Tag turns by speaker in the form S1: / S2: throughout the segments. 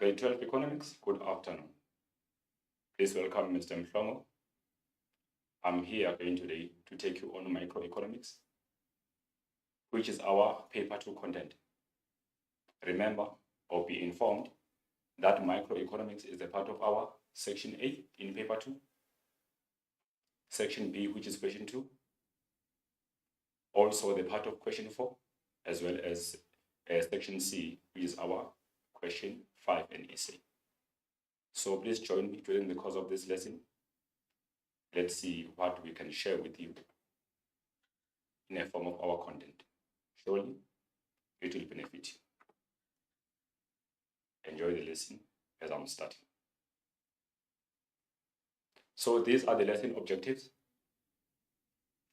S1: Grade 12 Economics, good afternoon. Please welcome Mr. Mhlongo. I'm here again today to take you on microeconomics, which is our paper 2 content. Remember or be informed that microeconomics is a part of our section A in paper 2, section B, which is question 2, also the part of question 4, as well as section C, which is our question 5 and essay. So please join me during the course of this lesson. Let's see what we can share with you in a form of our content. Surely it will benefit you. Enjoy the lesson as I'm starting. So these are the lesson objectives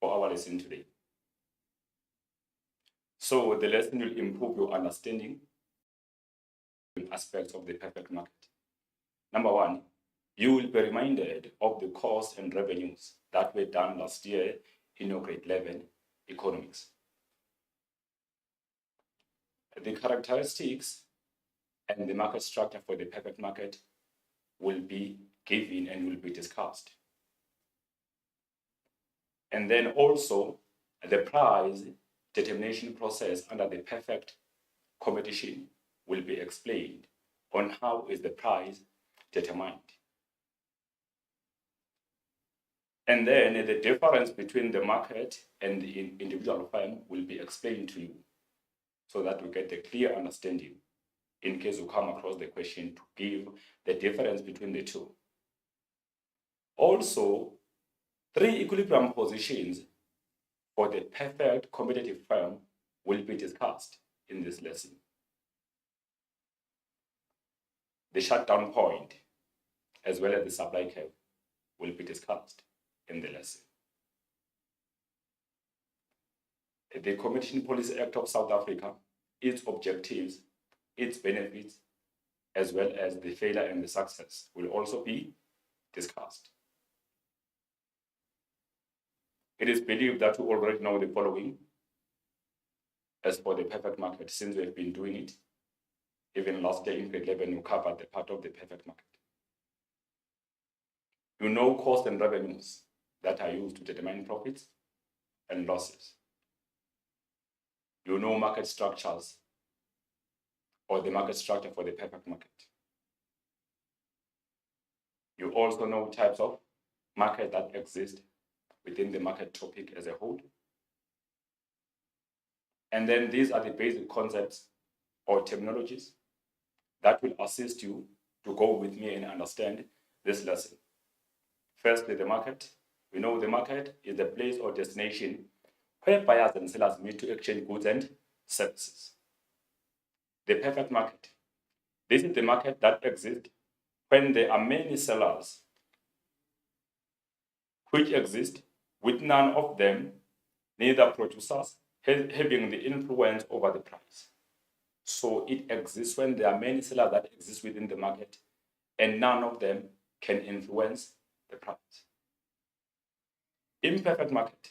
S1: for our lesson today. So the lesson will improve your understanding aspects of the perfect market. Number one, you will be reminded of the costs and revenues that were done last year in your grade 11 economics. The characteristics and the market structure for the perfect market will be given and will be discussed. And then also the price determination process under the perfect competition will be explained on how is the price determined. And then the difference between the market and the individual firm will be explained to you so that you get a clear understanding in case you come across the question to give the difference between the two. Also, 3 equilibrium positions for the perfect competitive firm will be discussed in this lesson. The shutdown point, as well as the supply curve, will be discussed in the lesson. The Competition Policy Act of South Africa, its objectives, its benefits, as well as the failure and the success will also be discussed. It is believed that you already know the following as for the perfect market, since we have been doing it. Even last year in grade 11, you covered the part of the perfect market. You know costs and revenues that are used to determine profits and losses. You know market structures or the market structure for the perfect market. You also know types of market that exist within the market topic as a whole. And then these are the basic concepts or terminologies that will assist you to go with me and understand this lesson. Firstly, the market. We know the market is the place or destination where buyers and sellers meet to exchange goods and services. The perfect market. This is the market that exists when there are many sellers which exist with none of them, neither producers, having the influence over the price. So it exists when there are many sellers that exist within the market and none of them can influence the price. Imperfect market.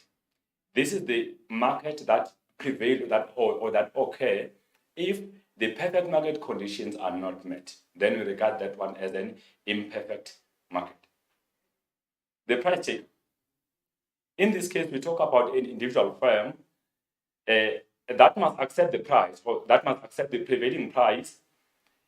S1: This is the market that prevails or that occur if the perfect market conditions are not met. Then we regard that one as an imperfect market. The price taker. In this case, we talk about an individual firm that must accept the price or that must accept the prevailing price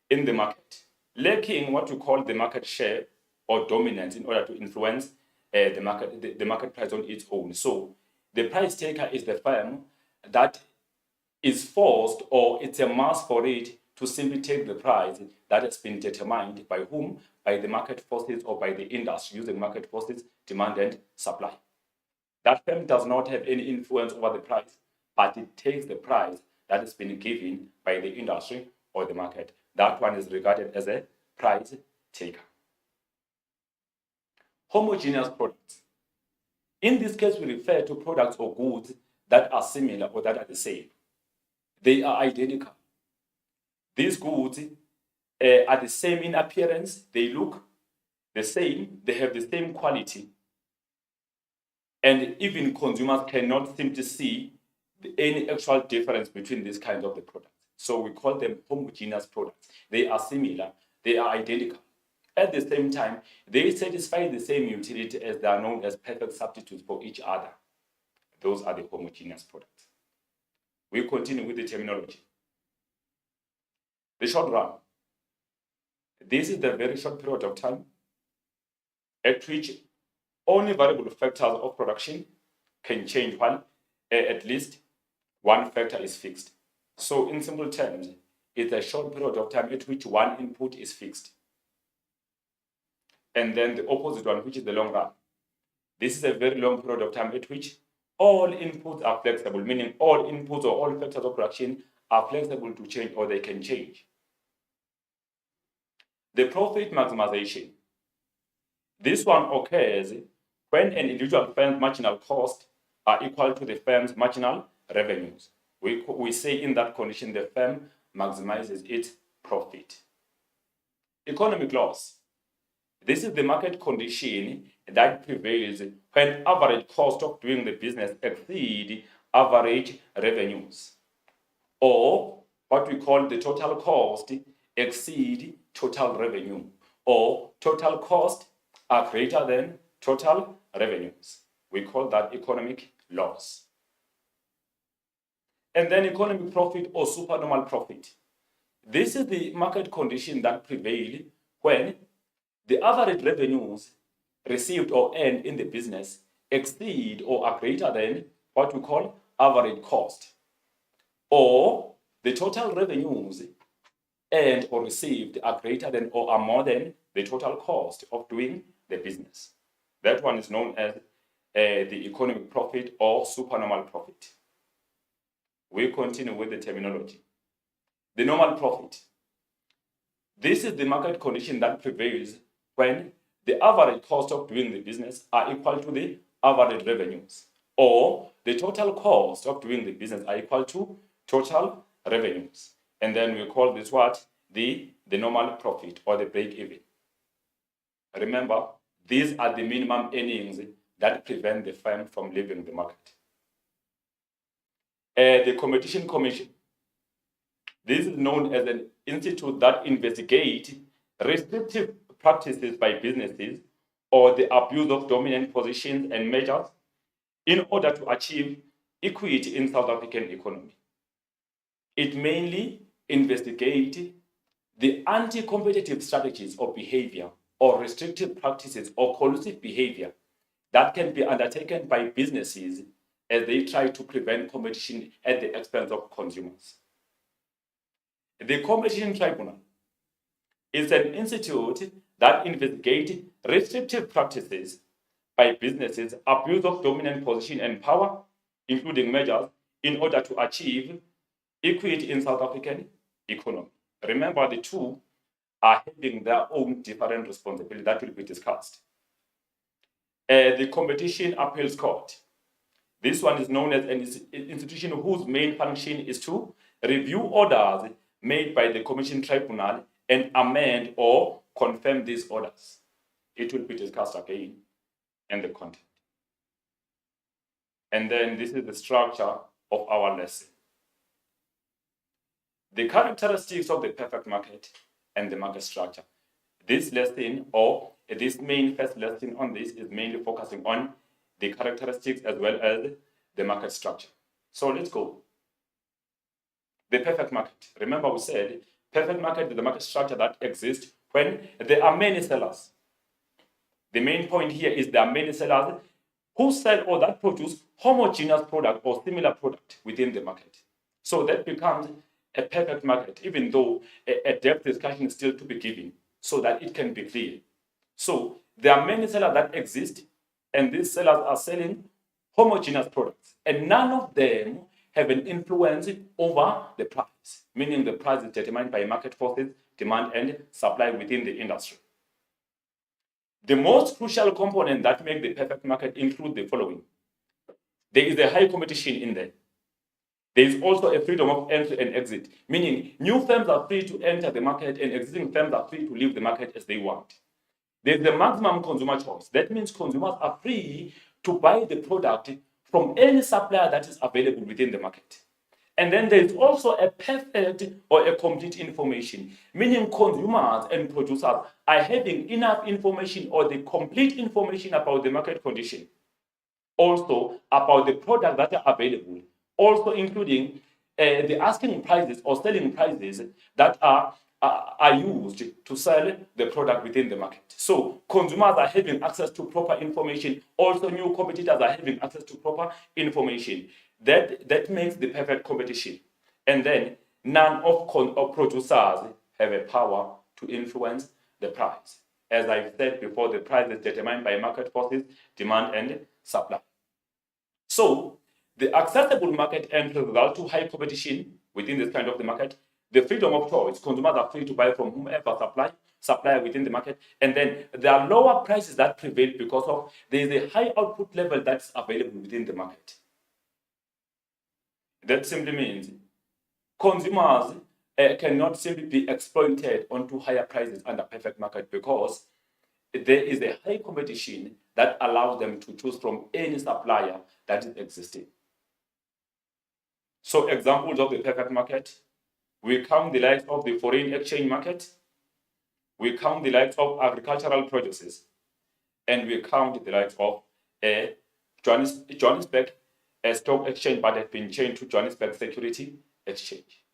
S1: in the market, lacking what we call the market share or dominance in order to influence the market price on its own. So the price taker is the firm that is forced, or it's a must for it to simply take the price that has been determined by whom? By the market forces or by the industry using market forces, demand and supply. That firm does not have any influence over the price, but it takes the price that has been given by the industry or the market. That one is regarded as a price taker. Homogeneous products. In this case, we refer to products or goods that are similar or that are the same. They are identical. These goods are the same in appearance. They look the same. They have the same quality. And even consumers cannot seem to see any actual difference between these kinds of the products. So we call them homogeneous products. They are similar, They are identical. At the same time, they satisfy the same utility as they are known as perfect substitutes for each other. Those are the homogeneous products. We continue with the terminology. The short run. This is the very short period of time at which only variable factors of production can change while at least one factor is fixed. So in simple terms, it's a short period of time at which one input is fixed. And then the opposite one, which is the long run. This is a very long period of time at which all inputs are flexible, meaning all inputs or all factors of production are flexible to change or they can change. The profit maximization. This one occurs when an individual firm's marginal costs are equal to the firm's marginal revenues. We say in that condition the firm maximizes its profit. Economic loss. This is the market condition that prevails when average cost of doing the business exceed average revenues, or what we call the total cost exceed total revenue, or total cost are greater than total revenues. We call that economic loss. And then economic profit or supernormal profit. This is the market condition that prevails when the average revenues received or earned in the business exceed or are greater than what we call average cost, or the total revenues earned or received are greater than or are more than the total cost of doing the business. That one is known as the economic profit or supernormal profit. We continue with the terminology. The normal profit. This is the market condition that prevails when the average cost of doing the business are equal to the average revenues, or the total cost of doing the business are equal to total revenues. And then we call this what? The normal profit or the break-even. Remember, these are the minimum earnings that prevent the firm from leaving the market. The Competition Commission. This is known as an institute that investigates restrictive practices by businesses or the abuse of dominant positions and measures in order to achieve equity in South African economy. It mainly investigates the anti-competitive strategies or behavior or restrictive practices or collusive behavior that can be undertaken by businesses as they try to prevent competition at the expense of consumers. The Competition Tribunal is an institute that investigates restrictive practices by businesses, abuse of dominant position and power, including measures in order to achieve equity in South African economy. Remember, the two are having their own different responsibility that will be discussed. The Competition Appeals Court. This one is known as an institution whose main function is to review orders made by the Competition Tribunal and amend or confirm these orders. It will be discussed again in the content. And then this is the structure of our lesson. The characteristics of the perfect market and the market structure. This lesson, or this main first lesson on this, is mainly focusing on the characteristics as well as the market structure. So let's go. The perfect market. Remember we said perfect market is the market structure that exists when there are many sellers. The main point here is there are many sellers who sell or that produce homogeneous product or similar product within the market. So that becomes a perfect market, even though a depth discussion is still to be given so that it can be clear. So there are many sellers that exist, and these sellers are selling homogeneous products, and none of them have an influence over the price, meaning the price is determined by market forces, demand and supply within the industry. The most crucial component that make the perfect market include the following. There is a high competition in there. There is also a freedom of entry and exit, meaning new firms are free to enter the market and existing firms are free to leave the market as they want. There's the maximum consumer choice. That means consumers are free to buy the product from any supplier that is available within the market. And then there is also a perfect or a complete information, meaning consumers and producers are having enough information or the complete information about the market condition, also about the products that are available, also including the asking prices or selling prices that are used to sell the product within the market. So consumers are having access to proper information. Also, new competitors are having access to proper information. That makes the perfect competition. And then none of producers have a power to influence the price. As I said before, the price is determined by market forces, demand and supply. So the accessible market entry result to high competition within this kind of the market, the freedom of choice, consumers are free to buy from whomever supplier within the market, and then there are lower prices that prevail because of there is a high output level that's available within the market. That simply means consumers cannot simply be exploited onto higher prices under perfect market because there is a high competition that allows them to choose from any supplier that is existing. So examples of the perfect market, we count the likes of the foreign exchange market, we count the likes of agricultural produces, and we count the likes of Johannesburg Stock Exchange, but has been changed to Johannesburg Security Exchange.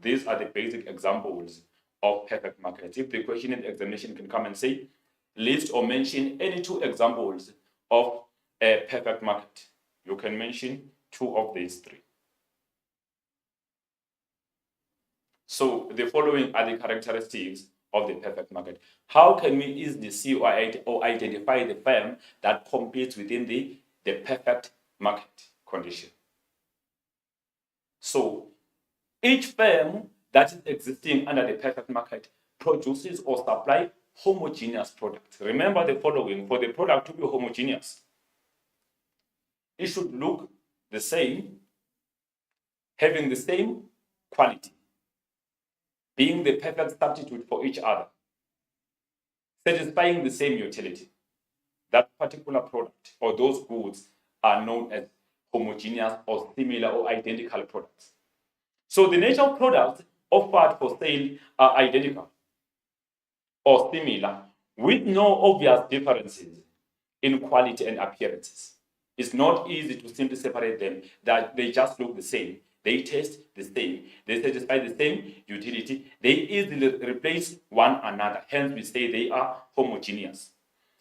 S1: These are the basic examples of perfect markets. If the question in the examination can come and say, list or mention any two examples of a perfect market, you can mention two of these three. So the following are the characteristics of the perfect market. How can we easily see or identify the firm that competes within the perfect market condition? So each firm that is existing under the perfect market produces or supplies homogeneous products. Remember the following: for the product to be homogeneous, it should look the same, having the same quality, being the perfect substitute for each other, satisfying the same utility. That particular product or those goods are known as homogeneous or similar or identical products. So the nature of products offered for sale are identical or similar with no obvious differences in quality and appearances. It's not easy to simply separate them, that they just look the same. They taste the same. They satisfy the same utility. They easily replace one another. Hence, we say they are homogeneous.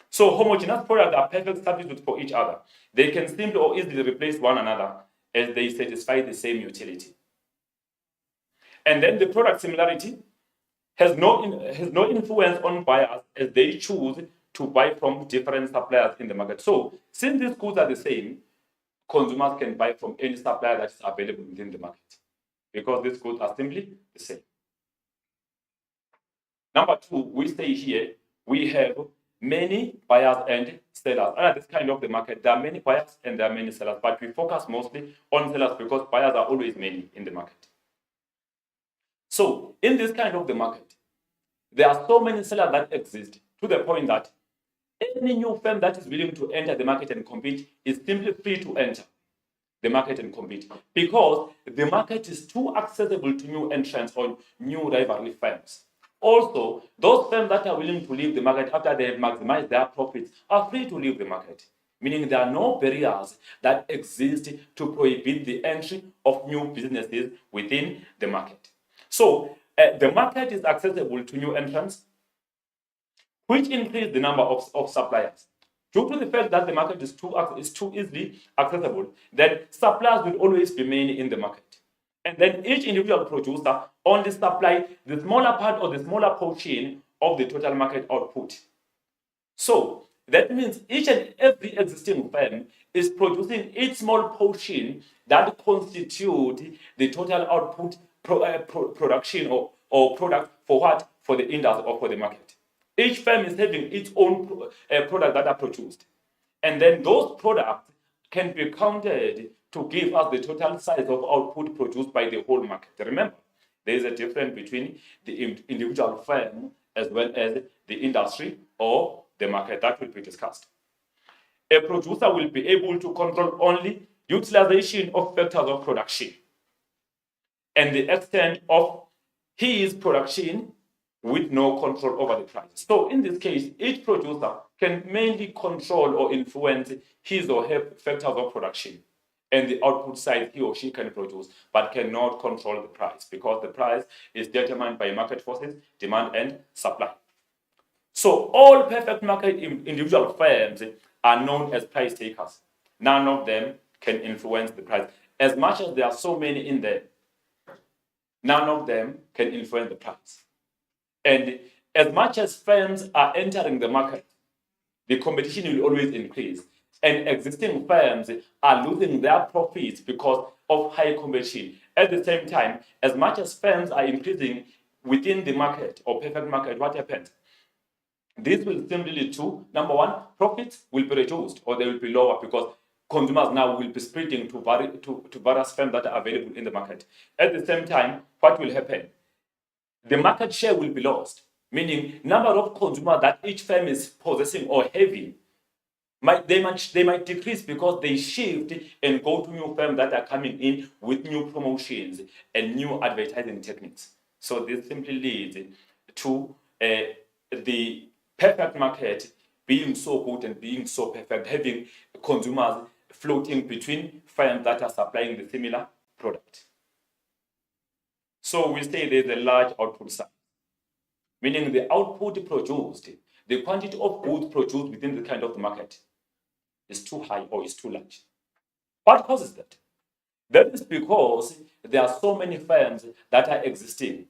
S1: So homogeneous products are perfect substitutes for each other. They can simply or easily replace one another as they satisfy the same utility. And then the product similarity has no influence on buyers as they choose to buy from different suppliers in the market. So since these goods are the same, consumers can buy from any supplier that is available within the market because these goods are simply the same. Number two, we say here we have many buyers and sellers. Under this kind of the market, there are many buyers and there are many sellers, but we focus mostly on sellers because buyers are always many in the market. So in this kind of the market, there are so many sellers that exist to the point that any new firm that is willing to enter the market and compete is simply free to enter the market and compete because the market is too accessible to new entrants or new rivalry firms. Also, those firms that are willing to leave the market after they have maximized their profits are free to leave the market, meaning there are no barriers that exist to prohibit the entry of new businesses within the market. So the market is accessible to new entrants, which increase the number of suppliers. Due to the fact that the market is too easily accessible, then suppliers will always be many in the market. And then each individual producer only supply the smaller part or the smaller portion of the total market output. So that means each and every existing firm is producing its small portion that constitute the total output production or product for what? For the industry or for the market. Each firm is having its own product that are produced. And then those products can be counted to give us the total size of output produced by the whole market. Remember, there is a difference between the individual firm as well as the industry or the market that will be discussed. A producer will be able to control only utilization of factors of production. and the extent of his production with no control over the price. So in this case, each producer can mainly control or influence his or her factors of production and the output side he or she can produce, but cannot control the price because the price is determined by market forces, demand and supply. So all perfect market individual firms are known as price takers. None of them can influence the price. As much as there are so many in there, none of them can influence the price. And as much as firms are entering the market, the competition will always increase. And existing firms are losing their profits because of high competition. At the same time, as much as firms are increasing within the market or perfect market, what happens? This will simply lead to, number one, profits will be reduced or they will be lower because consumers now will be splitting to various firms that are available in the market. At the same time, what will happen? The market share will be lost, meaning number of consumers that each firm is possessing or having they might decrease because they shift and go to new firms that are coming in with new promotions and new advertising techniques. So this simply leads to the perfect market being so good and being so perfect, having consumers floating between firms that are supplying the similar product. So we say there's a large output side, meaning the output produced, the quantity of goods produced within the kind of the market is too high or is too large. What causes that? That is because there are so many firms that are existing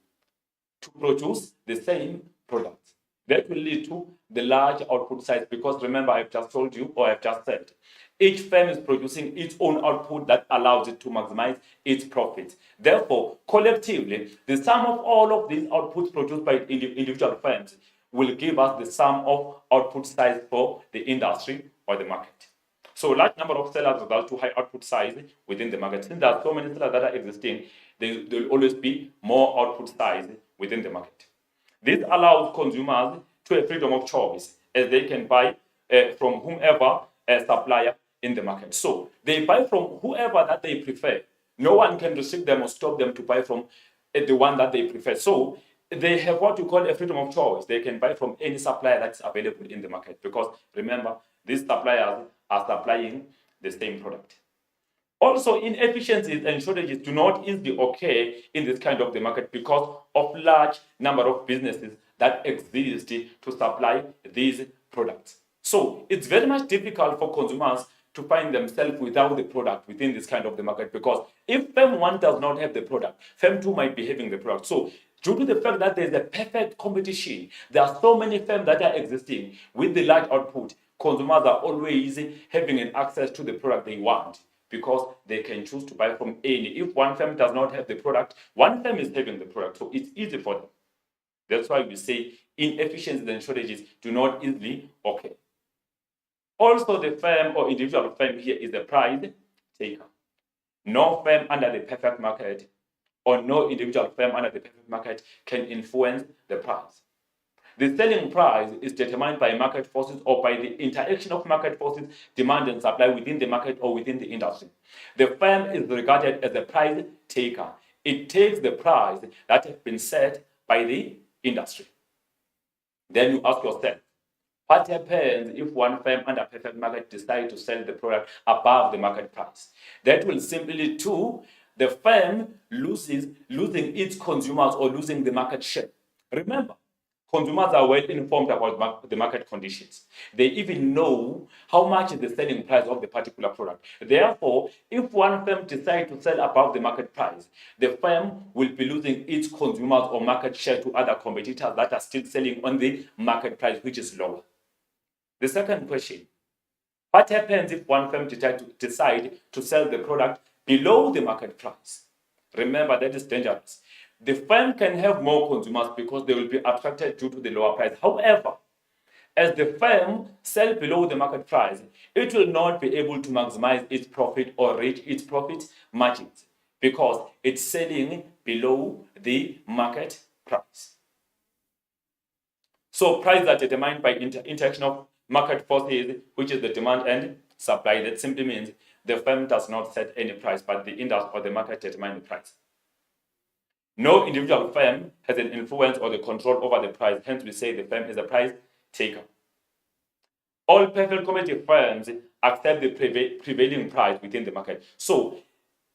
S1: to produce the same product. That will lead to the large output size because remember, I've just told you or I've just said, each firm is producing its own output that allows it to maximize its profits. Therefore, collectively, the sum of all of these outputs produced by individual firms will give us the sum of output size for the industry or the market. So large number of sellers result to high output size within the market. Since there are so many sellers that are existing, there will always be more output size within the market. This allows consumers to a freedom of choice as they can buy from whomever supplier in the market. So they buy from whoever that they prefer. No one can restrict them or stop them to buy from the one that they prefer. So they have what you call a freedom of choice. They can buy from any supplier that's available in the market because remember, these suppliers are supplying the same product. Also, inefficiencies and shortages do not easily occur in this kind of the market because of large number of businesses that exist to supply these products. So it's very much difficult for consumers to find themselves without the product within this kind of the market because if firm 1 does not have the product, firm 2 might be having the product. So due to the fact that there's a perfect competition, there are so many firms that are existing with the large output, consumers are always having an access to the product they want because they can choose to buy from any. If one firm does not have the product, one firm is having the product, so it's easy for them. That's why we say inefficiencies and shortages do not easily occur. Also, the firm or individual firm here is the price taker. No firm under the perfect market or no individual firm under the perfect market can influence the price. The selling price is determined by market forces or by the interaction of market forces, demand and supply within the market or within the industry. The firm is regarded as a price taker. It takes the price that has been set by the industry. Then you ask yourself, what happens if one firm under perfect market decides to sell the product above the market price? That will simply lead to the firm losing its consumers or losing the market share. Remember, consumers are well informed about the market conditions. They even know how much is the selling price of the particular product. Therefore, if one firm decides to sell above the market price, the firm will be losing its consumers or market share to other competitors that are still selling on the market price, which is lower. The second question, what happens if one firm decides to sell the product below the market price? Remember, that is dangerous. The firm can have more consumers because they will be attracted due to the lower price. However, as the firm sells below the market price, it will not be able to maximize its profit or reach its profit margins because it's selling below the market price. So prices are determined by interaction of market forces, which is the demand and supply. That simply means the firm does not set any price, but the industry or the market determines the price. No individual firm has an influence or the control over the price. Hence, we say the firm is a price taker. All perfect commodity firms accept the prevailing price within the market. So,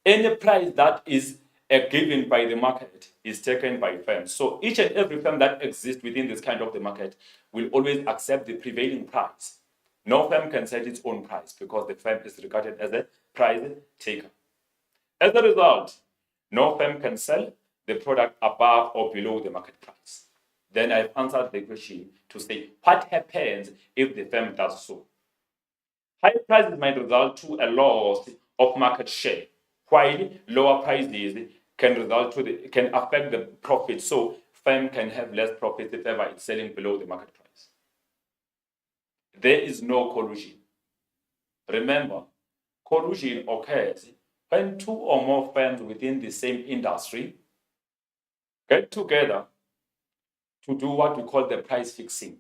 S1: any price that is given by the market is taken by firms. So, each and every firm that exists within this kind of the market will always accept the prevailing price. No firm can set its own price because the firm is regarded as a price taker. As a result, no firm can sell the product above or below the market price. Then I've answered the question to say, what happens if the firm does so? High prices might result to a loss of market share, while lower prices can affect the profit. So firm can have less profit if ever it's selling below the market price. There is no collusion. Remember, collusion occurs when two or more firms within the same industry get together to do what we call the price fixing.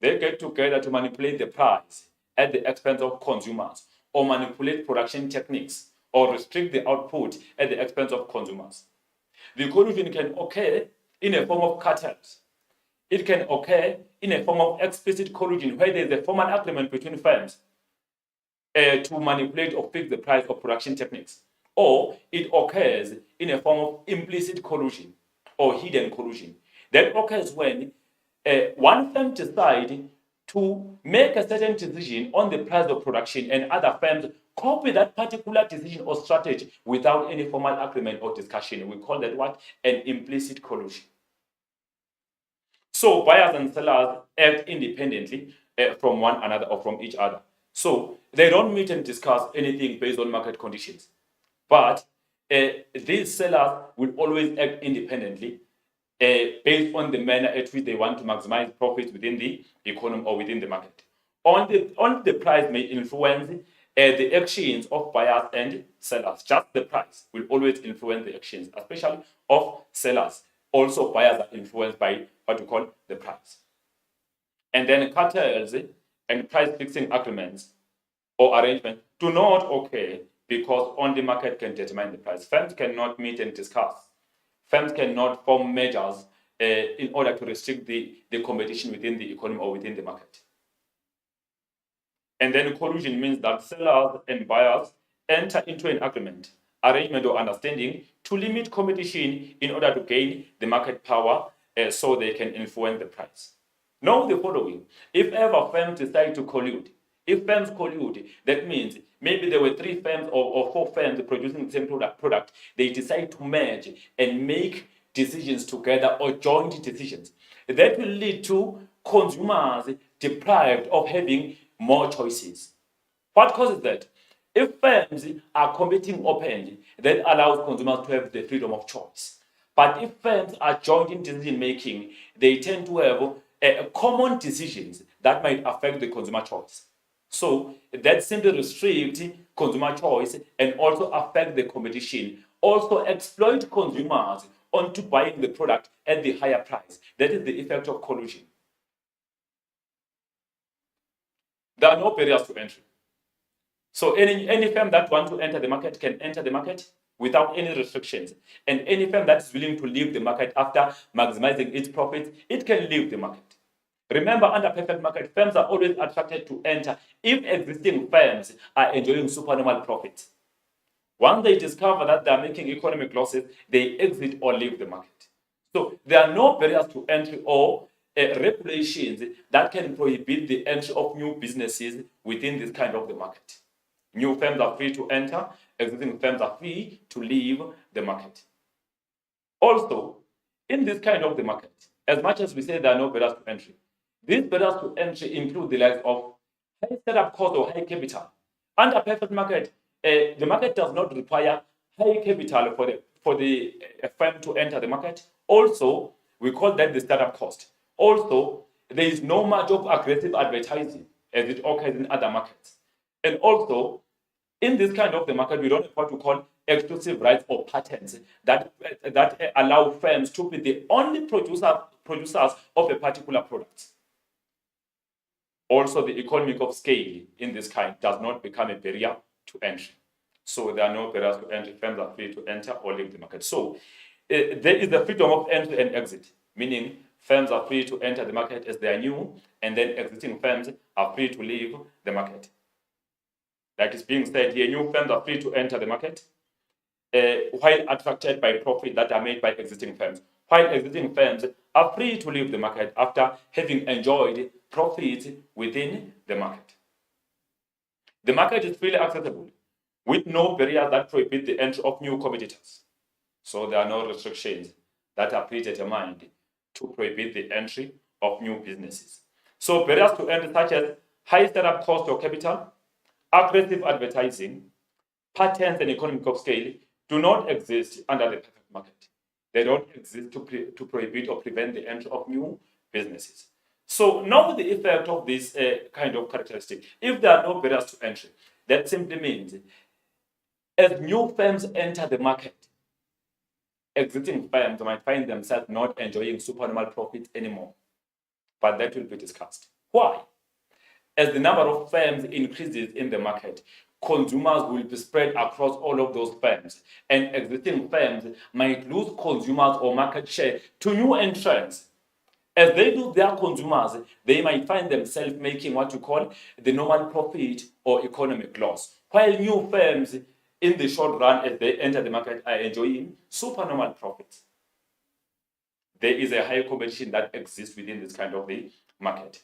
S1: They get together to manipulate the price at the expense of consumers, or manipulate production techniques, or restrict the output at the expense of consumers. The collusion can occur in a form of cartels. It can occur in a form of explicit collusion, where there is a formal agreement between firms to manipulate or fix the price of production techniques. Or it occurs in a form of implicit collusion or hidden collusion. That occurs when one firm decides to make a certain decision on the price of production and other firms copy that particular decision or strategy without any formal agreement or discussion. We call that what? An implicit collusion. So buyers and sellers act independently from one another or from each other. So they don't meet and discuss anything based on market conditions. But these sellers will always act independently based on the manner at which they want to maximize profits within the economy or within the market. Only the price may influence the actions of buyers and sellers. Just the price will always influence the actions, especially of sellers. Also, buyers are influenced by what we call the price. And then cartels and price fixing agreements or arrangements do not occur because only market can determine the price. Firms cannot meet and discuss. Firms cannot form measures in order to restrict the competition within the economy or within the market. And then collusion means that sellers and buyers enter into an agreement, arrangement, or understanding to limit competition in order to gain the market power so they can influence the price. Know the following: if ever firms decide to collude, if firms collude, that means maybe there were 3 firms or 4 firms producing the same product. They decide to merge and make decisions together or joint decisions. That will lead to consumers deprived of having more choices. What causes that? If firms are competing openly, that allows consumers to have the freedom of choice. But if firms are joint in decision making, they tend to have common decisions that might affect the consumer choice. So that simply restricts consumer choice and also affect the competition, also exploit consumers onto buying the product at the higher price. That is the effect of collusion. There are no barriers to entry. So any firm that wants to enter the market can enter the market without any restrictions. And any firm that is willing to leave the market after maximizing its profits, it can leave the market. Remember, under perfect market, firms are always attracted to enter if existing firms are enjoying supernormal profits. Once they discover that they are making economic losses, they exit or leave the market. So there are no barriers to entry or regulations that can prohibit the entry of new businesses within this kind of the market. New firms are free to enter, existing firms are free to leave the market. Also, in this kind of the market, as much as we say there are no barriers to entry, these barriers to entry include the likes of high setup cost or high capital. Under perfect market, the market does not require high capital for the firm to enter the market. Also, we call that the startup cost. Also, there is no much of aggressive advertising as it occurs in other markets. And also, in this kind of the market, we don't have what we call exclusive rights or patents that allow firms to be the only producers of a particular product. Also, the economic of scale in this kind does not become a barrier to entry. So there are no barriers to entry. Firms are free to enter or leave the market. So there is the freedom of entry and exit, meaning firms are free to enter the market as they are new, and then existing firms are free to leave the market. Like it's being said here, new firms are free to enter the market while attracted by profit that are made by existing firms, while existing firms are free to leave the market after having enjoyed profits within the market. The market is freely accessible with no barriers that prohibit the entry of new competitors. So there are no restrictions that are predetermined to prohibit the entry of new businesses. So barriers to entry such as high startup cost or capital, aggressive advertising, patents and economies of scale do not exist under the perfect market. They don't exist to prohibit or prevent the entry of new businesses. So now the effect of this kind of characteristic, if there are no barriers to entry, that simply means as new firms enter the market, existing firms might find themselves not enjoying supernormal profits anymore. But that will be discussed. Why? As the number of firms increases in the market, consumers will be spread across all of those firms, and existing firms might lose consumers or market share to new entrants. As they lose their consumers, they might find themselves making what you call the normal profit or economic loss, while new firms in the short run, as they enter the market, are enjoying supernormal profits. There is a high competition that exists within this kind of the market.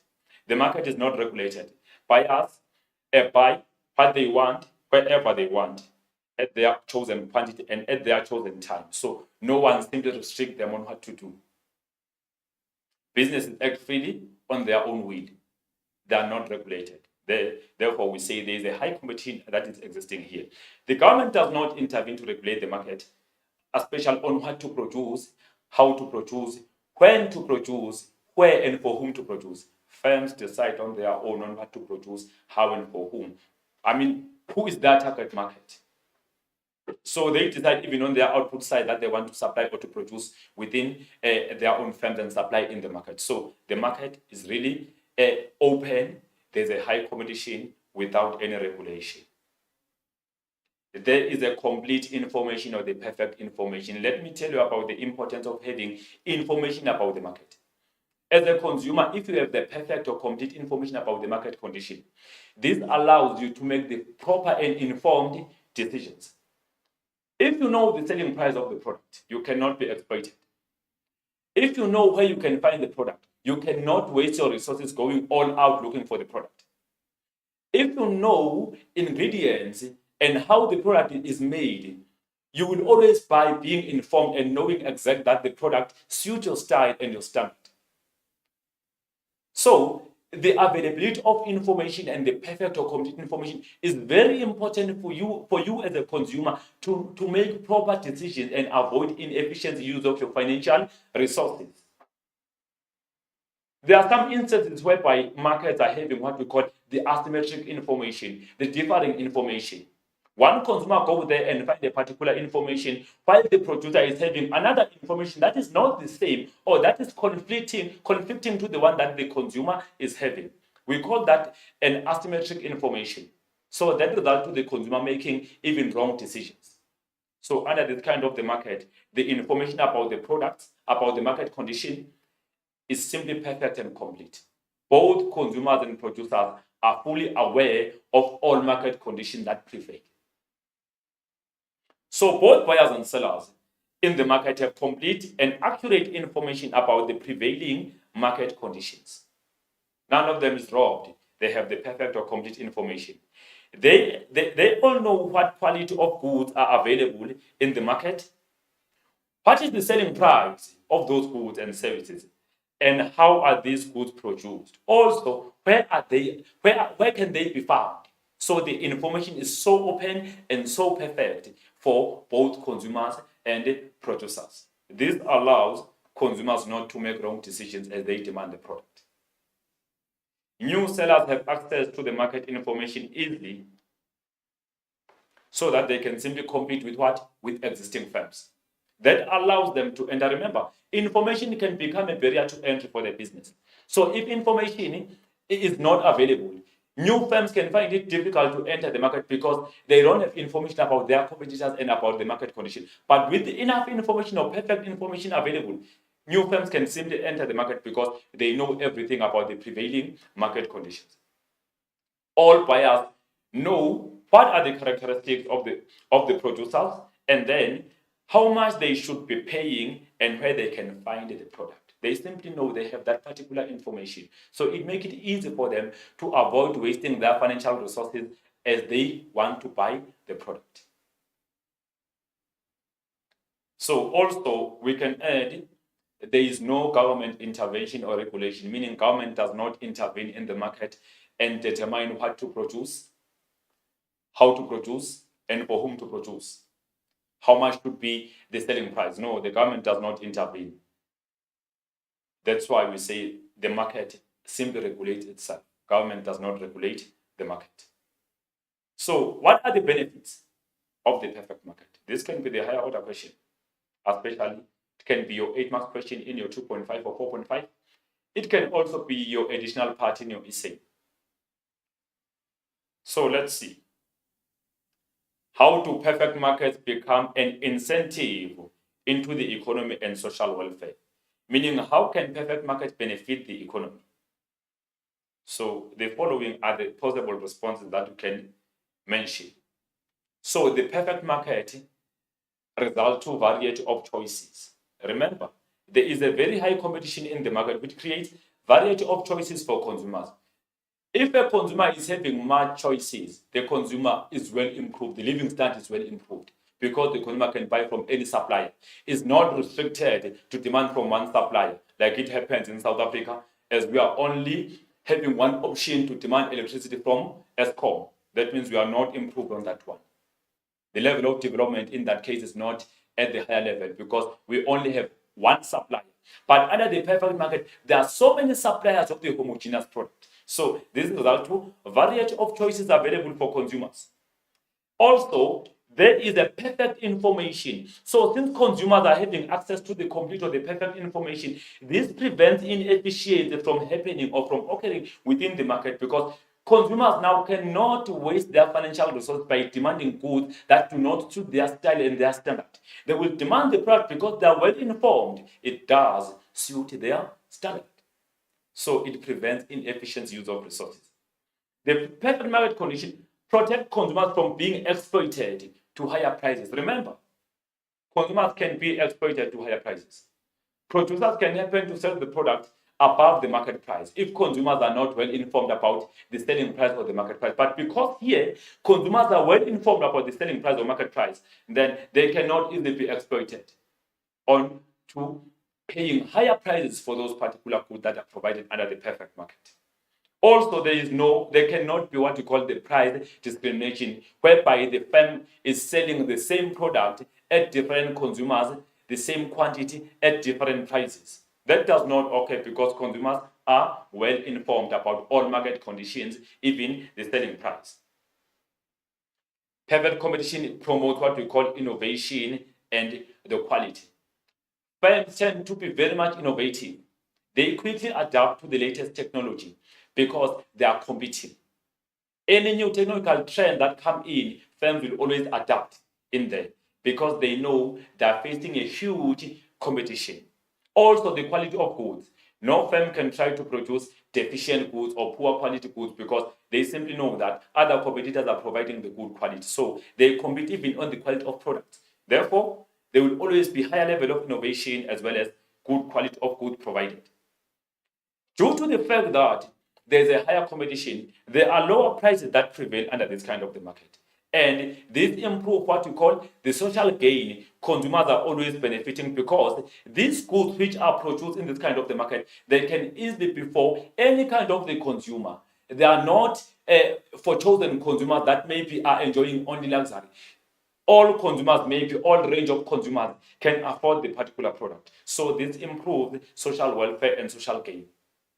S1: The market is not regulated. Buyers buy what they want, wherever they want, at their chosen quantity and at their chosen time. So no one seems to restrict them on what to do. Businesses act freely on their own will. They are not regulated. Therefore, we say there is a high competition that is existing here. The government does not intervene to regulate the market, especially on what to produce, how to produce, when to produce, where and for whom to produce. Firms decide on their own on what to produce, how and for whom. I mean, who is their target market? So they decide even on their output side that they want to supply or to produce within their own firms and supply in the market. So the market is really open. There's a high competition without any regulation. There is a complete information or the perfect information. Let me tell you about the importance of having information about the market. As a consumer, if you have the perfect or complete information about the market condition, this allows you to make the proper and informed decisions. If you know the selling price of the product, you cannot be exploited. If you know where you can find the product, you cannot waste your resources going all out looking for the product. If you know ingredients and how the product is made, you will always buy being informed and knowing exactly that the product suits your style and your standard. So the availability of information and the perfect or complete information is very important for you as a consumer to make proper decisions and avoid inefficient use of your financial resources. There are some instances whereby markets are having what we call the asymmetric information, the differing information. One consumer goes there and finds a particular information, while the producer is having another information that is not the same or that is conflicting to the one that the consumer is having. We call that an asymmetric information. So that results to the consumer making even wrong decisions. So under this kind of the market, the information about the products, about the market condition is simply perfect and complete. Both consumers and producers are fully aware of all market conditions that prevail. So both buyers and sellers in the market have complete and accurate information about the prevailing market conditions. None of them is robbed. They have the perfect or complete information. They all know what quality of goods are available in the market, what is the selling price of those goods and services, and how are these goods produced. Also, where can they be found? So the information is so open and so perfect for both consumers and producers. This allows consumers not to make wrong decisions as they demand the product. New sellers have access to the market information easily so that they can simply compete with what? With existing firms. That allows them to, and remember, information can become a barrier to entry for the business. So if information is not available, New firms can find it difficult to enter the market because they don't have information about their competitors and about the market condition. But with enough information or perfect information available, new firms can simply enter the market because they know everything about the prevailing market conditions. All buyers know what are the characteristics of the producers, and then how much they should be paying and where they can find the product. They simply know they have that particular information. So it makes it easy for them to avoid wasting their financial resources as they want to buy the product. So also we can add there is no government intervention or regulation, meaning government does not intervene in the market and determine what to produce, how to produce, and for whom to produce. How much should be the selling price? No, the government does not intervene. That's why we say the market simply regulates itself. Government does not regulate the market. So what are the benefits of the perfect market? This can be the higher order question, especially it can be your 8 marks question in your 2.5 or 4.5. It can also be your additional part in your essay. So let's see. How do perfect markets become an incentive into the economy and social welfare? Meaning, how can perfect markets benefit the economy? So the following are the possible responses that you can mention. So the perfect market results to variety of choices. Remember, there is a very high competition in the market which creates variety of choices for consumers. If a consumer is having much choices, the consumer is well improved, the living standard is well improved because the consumer can buy from any supplier. It's not restricted to demand from one supplier like it happens in South Africa, as we are only having one option to demand electricity from Eskom. That means we are not improved on that one. The level of development in that case is not at the higher level because we only have one supplier. But under the perfect market, there are so many suppliers of the homogeneous product. So this results to a variety of choices available for consumers. Also, there is a perfect information. So since consumers are having access to the complete or the perfect information, this prevents inefficiency from happening or from occurring within the market because consumers now cannot waste their financial resources by demanding goods that do not suit their style and their standard. They will demand the product because they are well informed. It does suit their standard. So it prevents inefficient use of resources. The perfect market condition protects consumers from being exploited to higher prices. Remember, consumers can be exploited to higher prices. Producers can happen to sell the product above the market price if consumers are not well informed about the selling price or the market price. But because here consumers are well informed about the selling price or market price, then they cannot easily be exploited on to paying higher prices for those particular goods that are provided under the perfect market. Also, there cannot be what you call the price discrimination, whereby the firm is selling the same product at different consumers, the same quantity at different prices. That does not occur because consumers are well informed about all market conditions, even the selling price. Perfect competition promotes what we call innovation and the quality. Firms tend to be very much innovative. They quickly adapt to the latest technology because they are competing. Any new technological trend that come in, firms will always adapt in there because they know they are facing a huge competition. Also, the quality of goods. No firm can try to produce deficient goods or poor quality goods because they simply know that other competitors are providing the good quality. So they compete even on the quality of products. Therefore, there will always be higher level of innovation as well as good quality of goods provided. Due to the fact that there's a higher competition, there are lower prices that prevail under this kind of the market. And this improves what we call the social gain. Consumers are always benefiting because these goods which are produced in this kind of the market, they can easily be for any kind of the consumer. They are not for chosen consumers that maybe are enjoying only luxury. All consumers, maybe all range of consumers can afford the particular product. So this improves social welfare and social gain.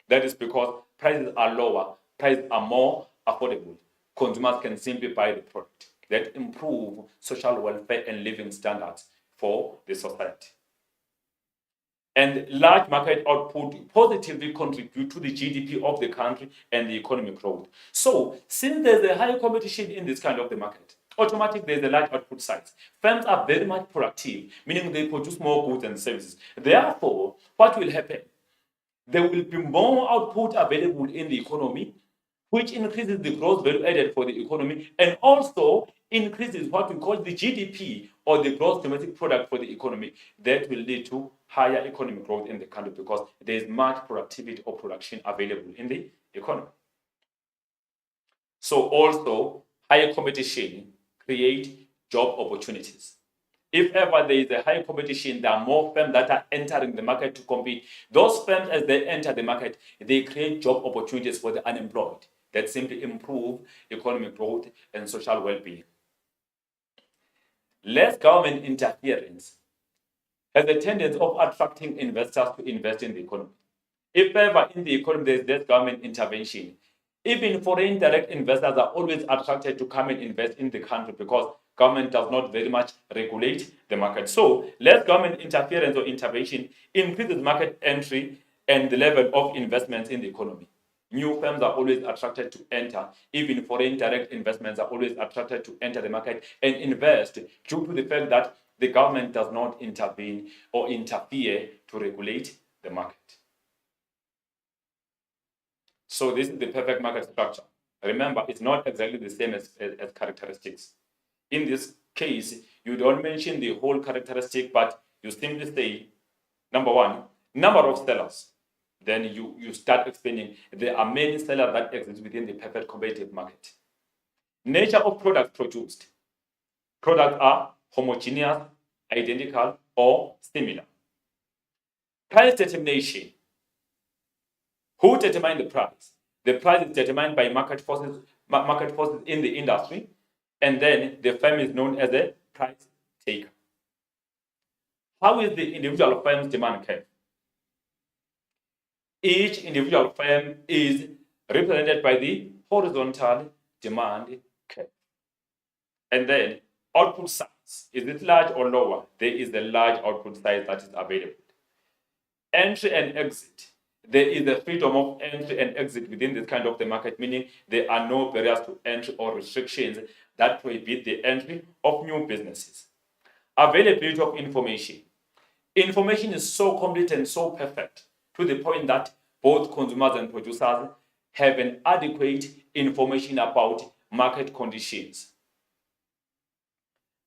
S1: That is because prices are lower, prices are more affordable. Consumers can simply buy the product. That improve social welfare and living standards for the society. And large market output positively contribute to the GDP of the country and the economic growth. So, since there's a high competition in this kind of the market, automatically there's a large output size. Firms are very much productive, meaning they produce more goods and services. Therefore, what will happen? There will be more output available in the economy, which increases the gross value added for the economy and also increases what we call the GDP or the gross domestic product for the economy. That will lead to higher economic growth in the country because there is much productivity or production available in the economy. So also higher competition create job opportunities. If ever there is a high competition, there are more firms that are entering the market to compete. Those firms, as they enter the market, they create job opportunities for the unemployed that simply improve economic growth and social well-being. Less government interference has a tendency of attracting investors to invest in the economy. If ever in the economy there is less government intervention, even foreign direct investors are always attracted to come and invest in the country because government does not very much regulate the market. So less government interference or intervention increases market entry and the level of investments in the economy. New firms are always attracted to enter. Even foreign direct investments are always attracted to enter the market and invest due to the fact that the government does not intervene or interfere to regulate the market. So this is the perfect market structure. Remember, it's not exactly the same as characteristics. In this case, you don't mention the whole characteristic, but you simply say, number one, number of sellers. Then you start explaining there are many sellers that exist within the perfect competitive market. Nature of products produced. Products are homogeneous, identical, or similar. Price determination. Who determines the price? The price is determined by market forces in the industry, and then the firm is known as a price taker. How is the individual firm's demand curve? Each individual firm is represented by the horizontal demand curve. And then output size. Is it large or lower? There is a large output size that is available. Entry and exit. There is a freedom of entry and exit within this kind of the market, meaning there are no barriers to entry or restrictions that prohibit the entry of new businesses. Availability of information. Information is so complete and so perfect to the point that both consumers and producers have an adequate information about market conditions.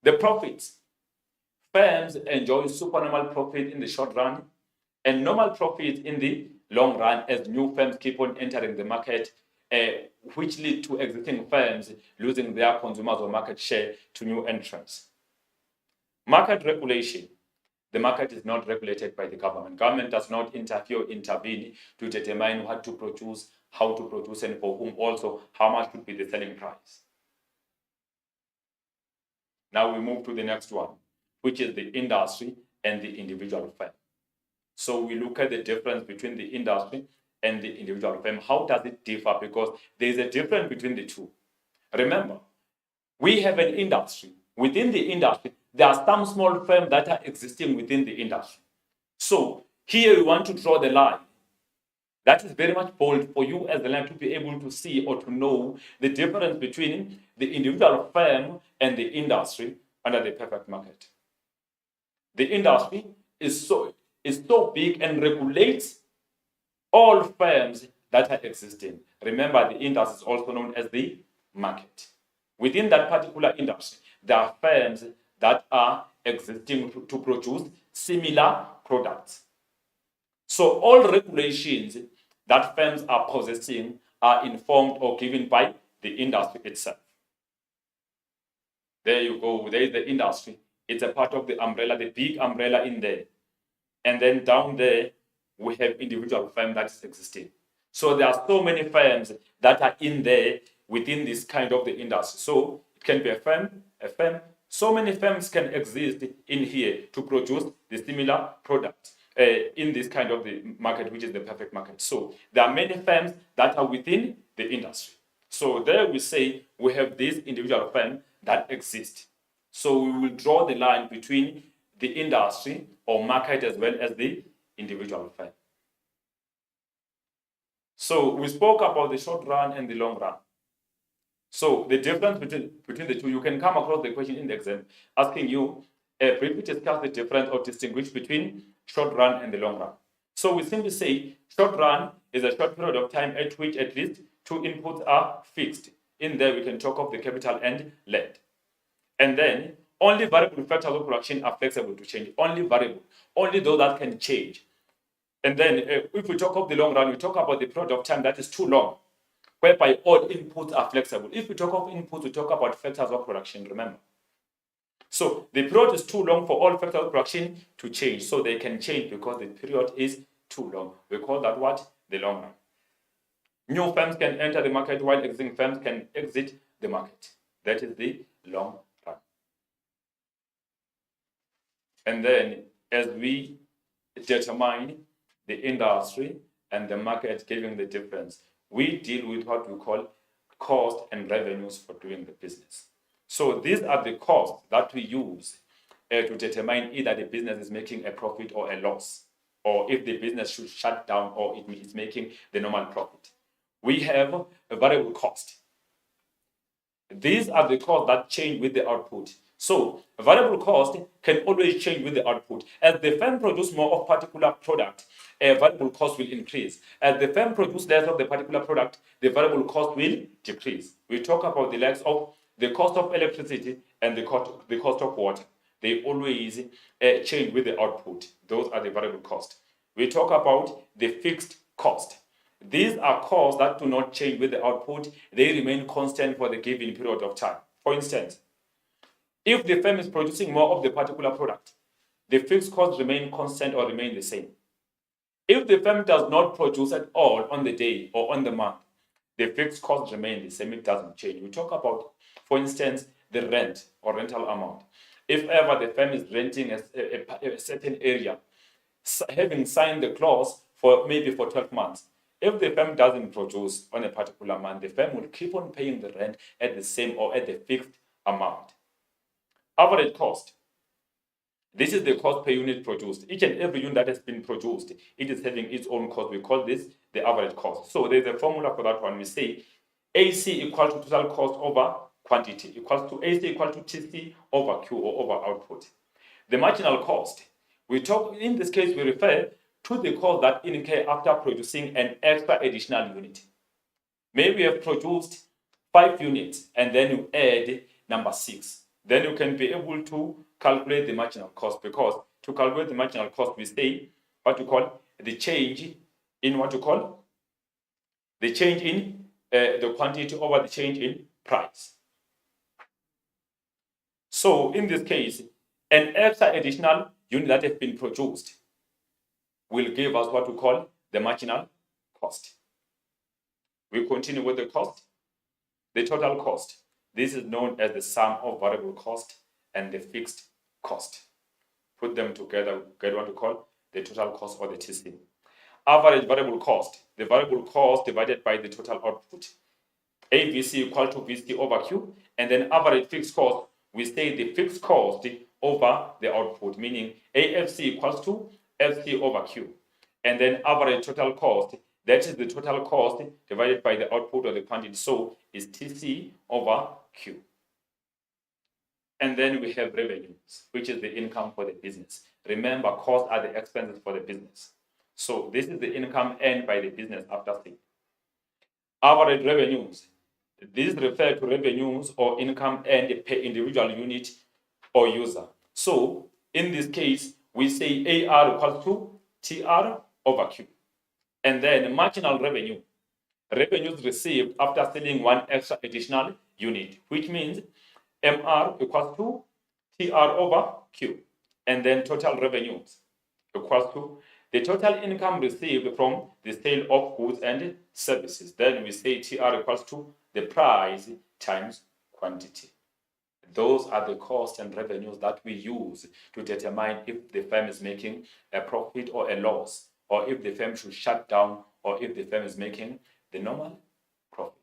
S1: The profits. Firms enjoy supernormal profit in the short run and normal profit in the long run as new firms keep on entering the market, which lead to existing firms losing their consumers or market share to new entrants. Market regulation. The market is not regulated by the government. Government does not interfere or intervene to determine what to produce, how to produce, and for whom also, how much should be the selling price. Now we move to the next one, which is the industry and the individual firm. So we look at the difference between the industry and the individual firm. How does it differ? Because there is a difference between the two. Remember, we have an industry. Within the industry, there are some small firms that are existing within the industry. So here we want to draw the line. That is very much bold for you as the line to be able to see or to know the difference between the individual firm and the industry under the perfect market. The industry is so big and regulates all firms that are existing. Remember, the industry is also known as the market. Within that particular industry, there are firms that are existing to produce similar products. So all regulations that firms are possessing are informed or given by the industry itself. There you go. There is the industry. It's a part of the umbrella, the big umbrella in there. And then down there, we have individual firms that is existing. So there are so many firms that are in there within this kind of the industry. So it can be a firm. So many firms can exist in here to produce the similar product in this kind of the market, which is the perfect market. So there are many firms that are within the industry. So there we say we have this individual firm that exist. So we will draw the line between the industry or market as well as the individual firm. So we spoke about the short run and the long run. So the difference between the two, you can come across the question in the exam asking you, briefly discuss the difference or distinguish between short run and the long run. So we simply say short run is a short period of time at which at least two inputs are fixed. In there we can talk of the capital and land. And then only variable factors of production are flexible to change. Only variable, only those that can change. And then if we talk of the long run, we talk about the period of time that is too long, whereby all inputs are flexible. If we talk of inputs, we talk about factors of production, remember. So the period is too long for all factors of production to change. So they can change because the period is too long. We call that what? The long run. New firms can enter the market while existing firms can exit the market. That is the long run. And then as we determine the industry and the market giving the difference, we deal with what we call cost and revenues for doing the business. So these are the costs that we use to determine either the business is making a profit or a loss, or if the business should shut down or it is making the normal profit. We have a variable cost. These are the costs that change with the output. So variable cost can always change with the output. As the firm produces more of particular product, a variable cost will increase. As the firm produces less of the particular product, the variable cost will decrease. We talk about the likes of the cost of electricity and the cost of water. They always change with the output. Those are the variable costs. We talk about the fixed cost. These are costs that do not change with the output. They remain constant for the given period of time. For instance, if the firm is producing more of the particular product, the fixed costs remain constant or remain the same. If the firm does not produce at all on the day or on the month, the fixed costs remain the same. It doesn't change. We talk about, for instance, the rent or rental amount. If ever the firm is renting a certain area, having signed the clause for maybe for 12 months, if the firm doesn't produce on a particular month, the firm will keep on paying the rent at the same or at the fixed amount. Average cost. This is the cost per unit produced. Each and every unit that has been produced, it is having its own cost. We call this the average cost. So there's a formula for that one. We say AC equals to total cost over quantity equals to AC equals to TC over Q or over output. The marginal cost. We talk, in this case, we refer to the cost that incur after producing an extra additional unit. Maybe you have produced 5 units and then you add number 6. Then you can be able to calculate the marginal cost, because to calculate the marginal cost, we say what you call the change in what you call the change in the quantity over the change in price. So in this case, an extra additional unit that has been produced will give us what we call the marginal cost. We continue with the cost, the total cost. This is known as the sum of variable cost and the fixed cost. Put them together, get what we call the total cost or the TC. Average variable cost, the variable cost divided by the total output. AVC equal to VC over Q, and then average fixed cost, we say the fixed cost over the output, meaning AFC equals to FC over Q. And then average total cost, that is the total cost divided by the output or the quantity, so is TC over Q. And then we have revenues, which is the income for the business. Remember, costs are the expenses for the business. So this is the income earned by the business after sale. Average revenues. These refer to revenues or income earned per individual unit or user. So in this case, we say AR equals to TR over Q. And then marginal revenue. Revenues received after selling one extra additional unit, which means MR equals to TR over Q. And then total revenues equals to the total income received from the sale of goods and services. Then we say TR equals to the price times quantity. Those are the costs and revenues that we use to determine if the firm is making a profit or a loss, or if the firm should shut down, or if the firm is making the normal profit.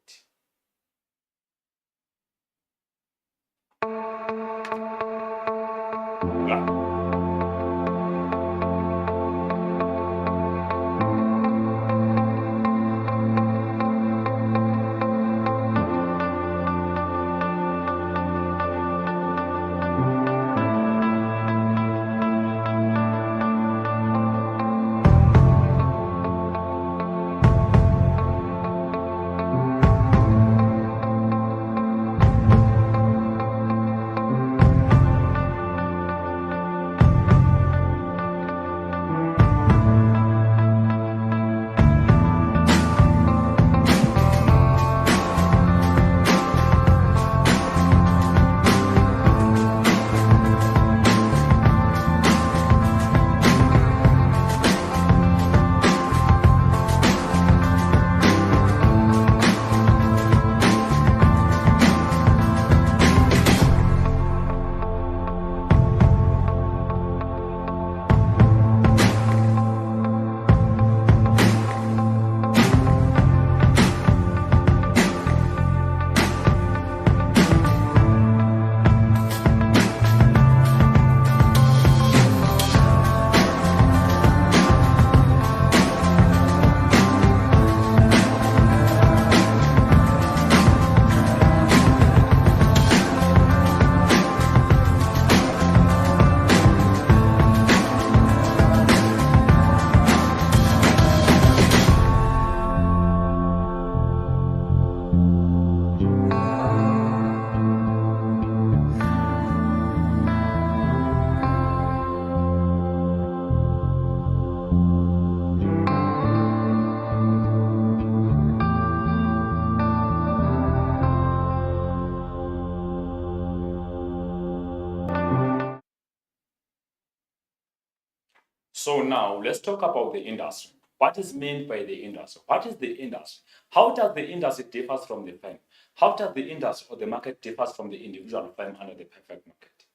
S1: So now let's talk about the industry. What is meant by the industry? What is the industry? How does the industry differ from the firm? How does the industry or the market differ from the individual firm under the perfect market?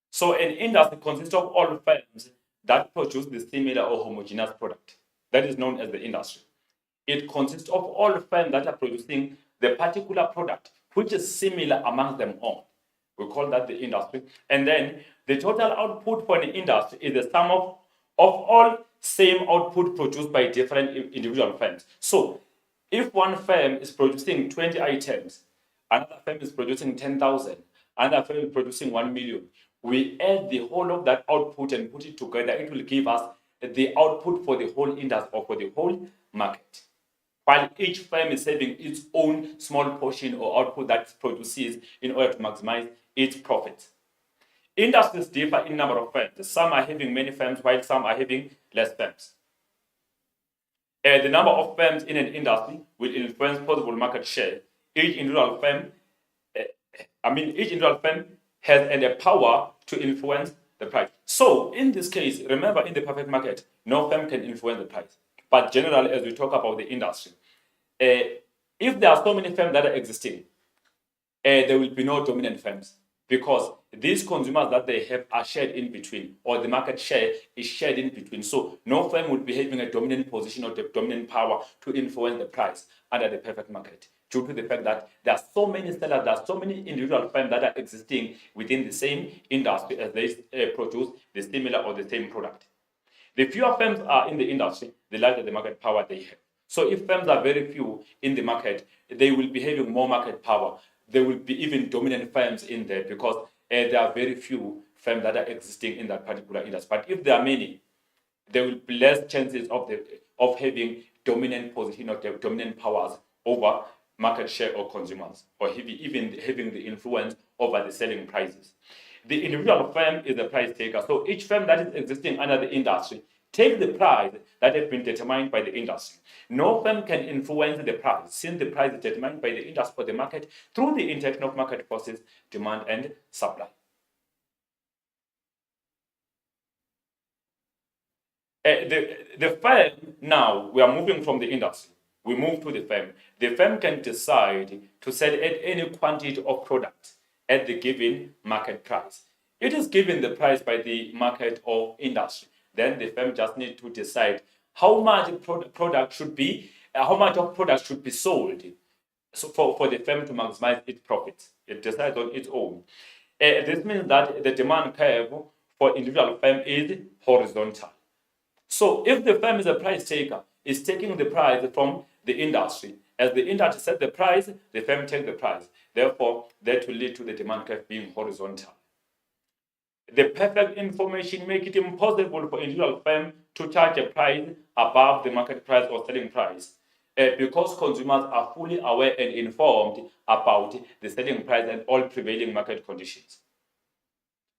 S1: So an industry consists of all firms that produce the similar or homogeneous product. That is known as the industry. It consists of all firms that are producing the particular product which is similar among them all. We call that the industry. And then the total output for an industry is the sum of all same output produced by different individual firms. So if one firm is producing 20 items, another firm is producing 10,000, another firm is producing 1 million, we add the whole of that output and put it together, it will give us the output for the whole industry or for the whole market. While each firm is having its own small portion or output that it produces in order to maximize its profits. Industries differ in number of firms. Some are having many firms, while some are having less firms. The number of firms in an industry will influence possible market share. Each individual firm has the power to influence the price. So in this case, remember, in the perfect market, no firm can influence the price. But generally, as we talk about the industry, if there are so many firms that are existing, there will be no dominant firms, because these consumers that they have are shared in between, or the market share is shared in between. So no firm would be having a dominant position or the dominant power to influence the price under the perfect market, due to the fact that there are so many sellers, there are so many individual firms that are existing within the same industry as they produce the similar or the same product. The fewer firms are in the industry, the larger the market power they have. So if firms are very few in the market, they will be having more market power. There will be even dominant firms in there, because there are very few firms that are existing in that particular industry. But if there are many, there will be less chances of having dominant position or dominant powers over market share or consumers, or even having the influence over the selling prices. The individual firm is the price taker. So each firm that is existing under the industry takes the price that has been determined by the industry. No firm can influence the price, since the price is determined by the industry or the market through the interaction of market forces, demand and supply. The firm, now we are moving from the industry. We move to the firm. The firm can decide to sell at any quantity of product at the given market price. It is given the price by the market or industry. Then the firm just needs to decide how much product should be, how much of product should be sold, so for the firm to maximize its profits. It decides on its own. This means that the demand curve for individual firm is horizontal. So if the firm is a price taker, it's taking the price from the industry. As the industry sets the price, the firm takes the price. Therefore, that will lead to the demand curve being horizontal. The perfect information makes it impossible for individual firm to charge a price above the market price or selling price, because consumers are fully aware and informed about the selling price and all prevailing market conditions.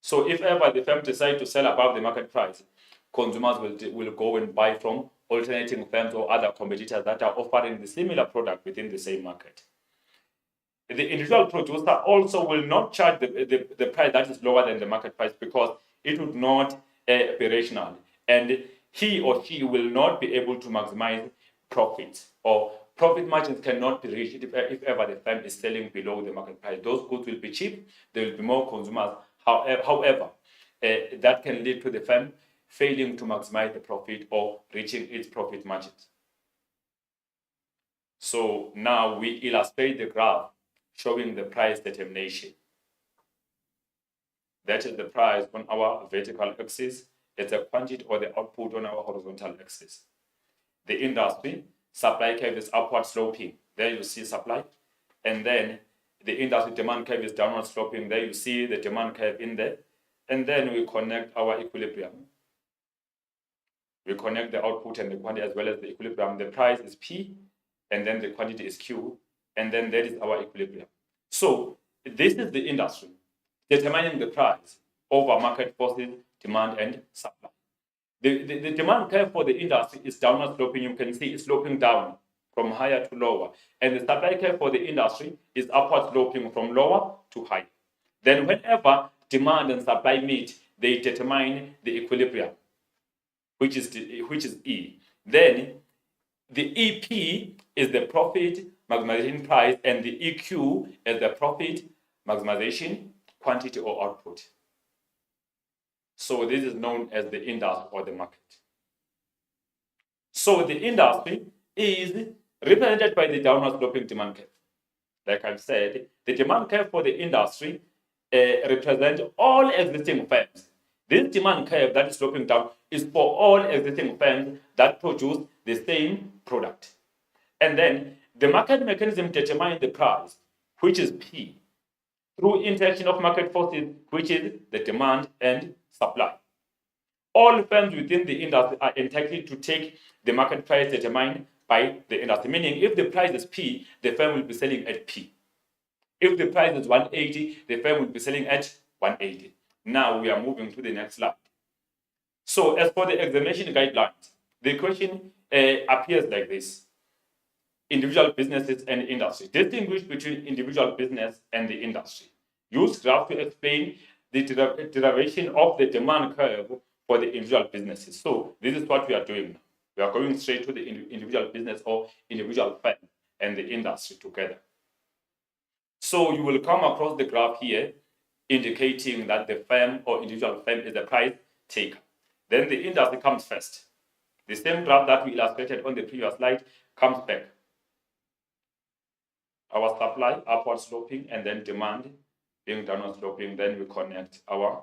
S1: So if ever the firm decides to sell above the market price, consumers will go and buy from alternating firms or other competitors that are offering the similar product within the same market. The individual producer also will not charge the price that is lower than the market price, because it would not be rational, and he or she will not be able to maximize profits, or profit margins cannot be reached if ever the firm is selling below the market price. Those goods will be cheap, there will be more consumers. However, that can lead to the firm failing to maximize the profit or reaching its profit margins. So now we illustrate the graph showing the price determination. That is the price on our vertical axis. It's a quantity or the output on our horizontal axis. The industry supply curve is upward sloping. There you see supply. And then the industry demand curve is downward sloping. There you see the demand curve in there. And then we connect our equilibrium. We connect the output and the quantity as well as the equilibrium. The price is P, and then the quantity is Q, and then that is our equilibrium. So this is the industry determining the price over market forces, demand and supply. The demand curve for the industry is downward sloping. You can see it's sloping down from higher to lower. And the supply curve for the industry is upward sloping from lower to higher. Then whenever demand and supply meet, they determine the equilibrium. which is E. Then the EP is the profit maximization price, and the EQ is the profit maximization quantity or output. So this is known as the industry or the market. So the industry is represented by the downward sloping demand curve. Like I've said, the demand curve for the industry represents all existing firms. This demand curve that is sloping down is for all existing firms that produce the same product. And then the market mechanism determines the price, which is P, through interaction of market forces, which is the demand and supply. All firms within the industry are entitled to take the market price determined by the industry, meaning if the price is P, the firm will be selling at P. If the price is 180, the firm will be selling at 180. Now we are moving to the next slide. So as for the examination guidelines, the question appears like this. Individual businesses and industry. Distinguish between individual business and the industry. Use graph to explain the derivation of the demand curve for the individual businesses. So this is what we are doing now. We are going straight to the individual business or individual firm and the industry together. So you will come across the graph here indicating that the firm or individual firm is the price taker. Then the industry comes first. The same graph that we illustrated on the previous slide comes back. Our supply upward sloping and then demand being downward sloping, then we connect our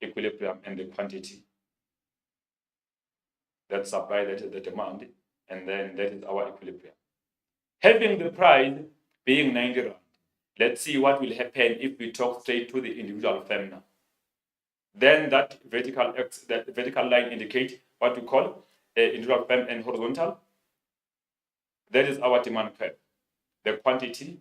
S1: equilibrium and the quantity. That supply, that is the demand, and then that is our equilibrium. Having the price being 90 rand, let's see what will happen if we talk straight to the individual firm now. Then that vertical line indicates what we call individual firm and horizontal. That is our demand curve. The quantity,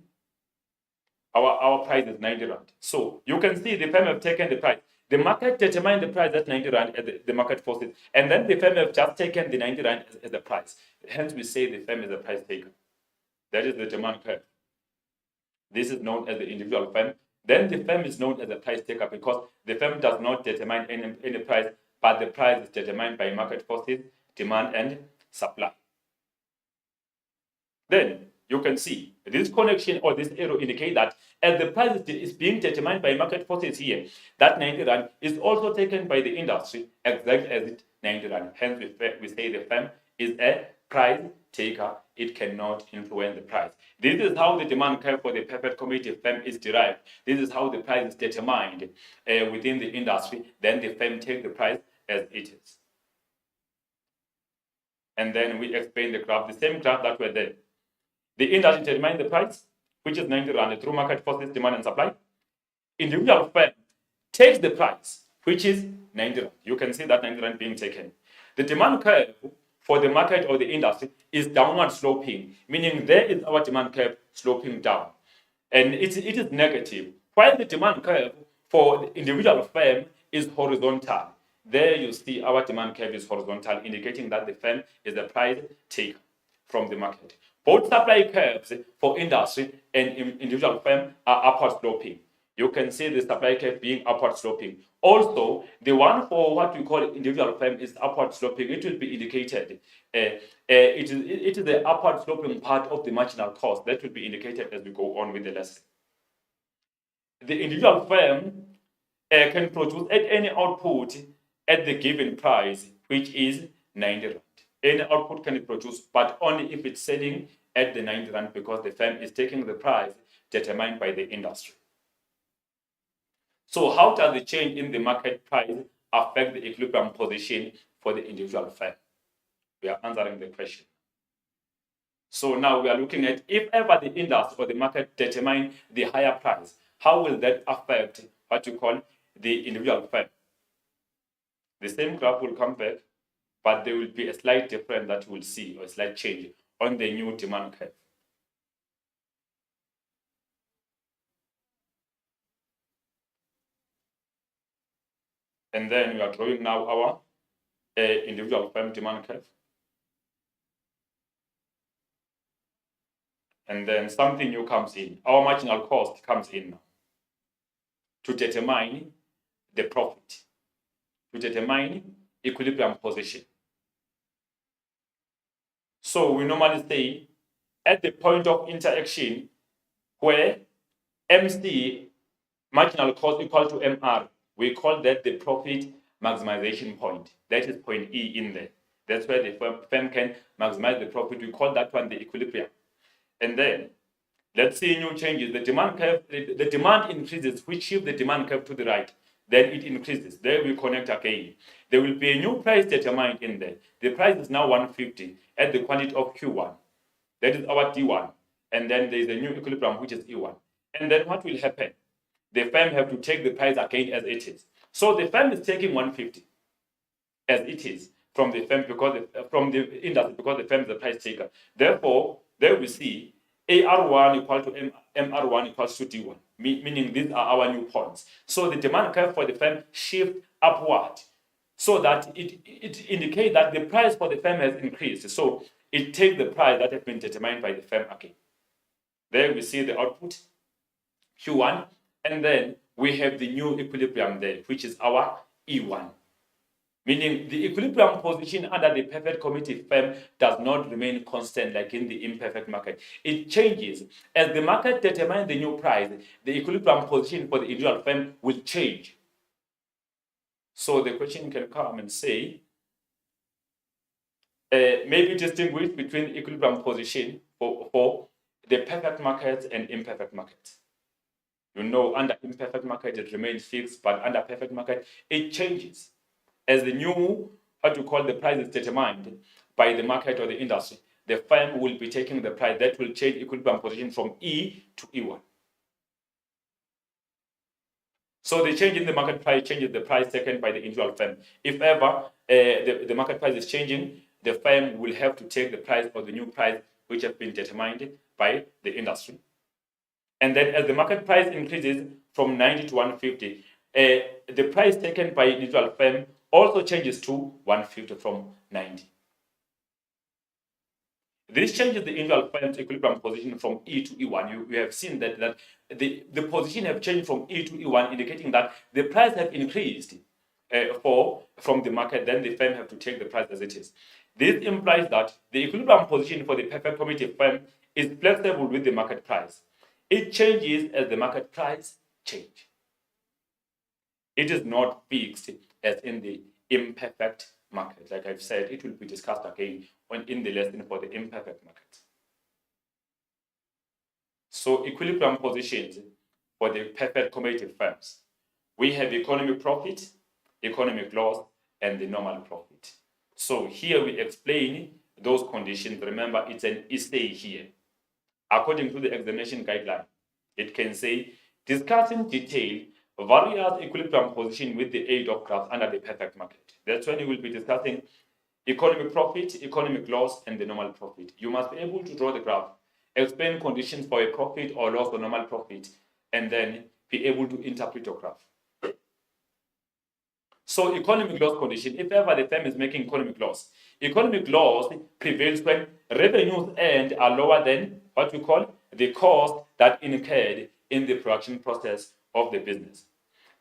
S1: our price is 90 rand. So you can see the firm have taken the price. The market determined the price at 90 rand at the market forces, and then the firm have just taken the 90 rand as the price. Hence, we say the firm is a price taker. That is the demand curve. This is known as the individual firm. Then the firm is known as a price taker because the firm does not determine any price, but the price is determined by market forces, demand, and supply. Then you can see this connection or this arrow indicate that as the price is being determined by market forces here, that 90 rand is also taken by the industry exactly as it 90 rand. Hence, we say the firm is a price taker. It cannot influence the price. This is how the demand curve for the perfect competitive firm is derived. This is how the price is determined within the industry. Then the firm takes the price as it is. And then we explain the graph, the same graph that were there. The industry determines the price, which is 90 rand through market forces, demand and supply. Individual firm takes the price, which is 90 rand. You can see that 90 rand being taken. The demand curve for the market or the industry is downward sloping, meaning there is our demand curve sloping down. And it is negative. While the demand curve for the individual firm is horizontal. There you see our demand curve is horizontal, indicating that the firm is a price taker from the market. Both supply curves for industry and individual firm are upward sloping. You can see the supply curve being upward sloping. Also, the one for what we call individual firm is upward sloping. It will be indicated. It is the upward sloping part of the marginal cost that will be indicated as we go on with the lesson. The individual firm can produce at any output at the given price, which is 90 rand. Any output can be produced, but only if it's selling at the 90 rand because the firm is taking the price determined by the industry. So how does the change in the market price affect the equilibrium position for the individual firm? We are answering the question. So now we are looking at if ever the industry or the market determine the higher price, how will that affect what you call the individual firm? The same graph will come back, but there will be a slight difference that you will see, or a slight change on the new demand curve. And then we are drawing now our individual firm demand curve. And then something new comes in. Our marginal cost comes in now to determine the profit. To determine equilibrium position. So we normally say at the point of interaction where MC, marginal cost, equal to MR, we call that the profit maximization point. That is point E in there. That's where the firm can maximize the profit. We call that one the equilibrium. And then let's see new changes. The demand curve, the demand increases, which shift the demand curve to the right. Then it increases. There we connect again. There will be a new price determined in there. The price is now 150 at the quantity of Q1. That is our D1. And then there is a new equilibrium, which is E1. And then what will happen? The firm have to take the price again as it is. So the firm is taking 150 as it is from the firm from the industry because the firm is the price taker. Therefore, there we see AR1 equal to MR1 equals to D1, meaning these are our new points. So the demand curve for the firm shift upward so that it indicates that the price for the firm has increased. So it takes the price that has been determined by the firm again. There we see the output, Q1, and then we have the new equilibrium there, which is our E1. Meaning the equilibrium position under the perfect committee firm does not remain constant like in the imperfect market. It changes. As the market determines the new price, the equilibrium position for the individual firm will change. So the question can come and say, maybe distinguish between equilibrium position for the perfect markets and imperfect markets. You know, under imperfect market, it remains fixed, but under perfect market, it changes. As the new, what we call the price is determined by the market or the industry, the firm will be taking the price that will change equilibrium position from E to E1. So the change in the market price changes the price taken by the individual firm. If ever the market price is changing, the firm will have to take the price or the new price which has been determined by the industry. And then as the market price increases from 90 to 150, the price taken by individual firm also changes to 150 from 90. This changes the individual firm's equilibrium position from E to E1. We have seen that the position have changed from E to E1, indicating that the price have increased from the market, then the firm have to take the price as it is. This implies that the equilibrium position for the perfect committee firm is flexible with the market price. It changes as the market price change. It is not fixed as in the imperfect market. Like I've said, it will be discussed again in the lesson for the imperfect market. So equilibrium positions for the perfect commodity firms. We have economic profit, economic loss, and the normal profit. So here we explain those conditions. Remember, it's an essay here. According to the examination guideline, it can say, discuss in detail various equilibrium position with the aid of graphs under the perfect market. That's when you will be discussing economic profit, economic loss, and the normal profit. You must be able to draw the graph, explain conditions for a profit or loss or normal profit, and then be able to interpret your graph. So economic loss condition, if ever the firm is making economic loss prevails when revenues earned are lower than what we call the cost that incurred in the production process of the business.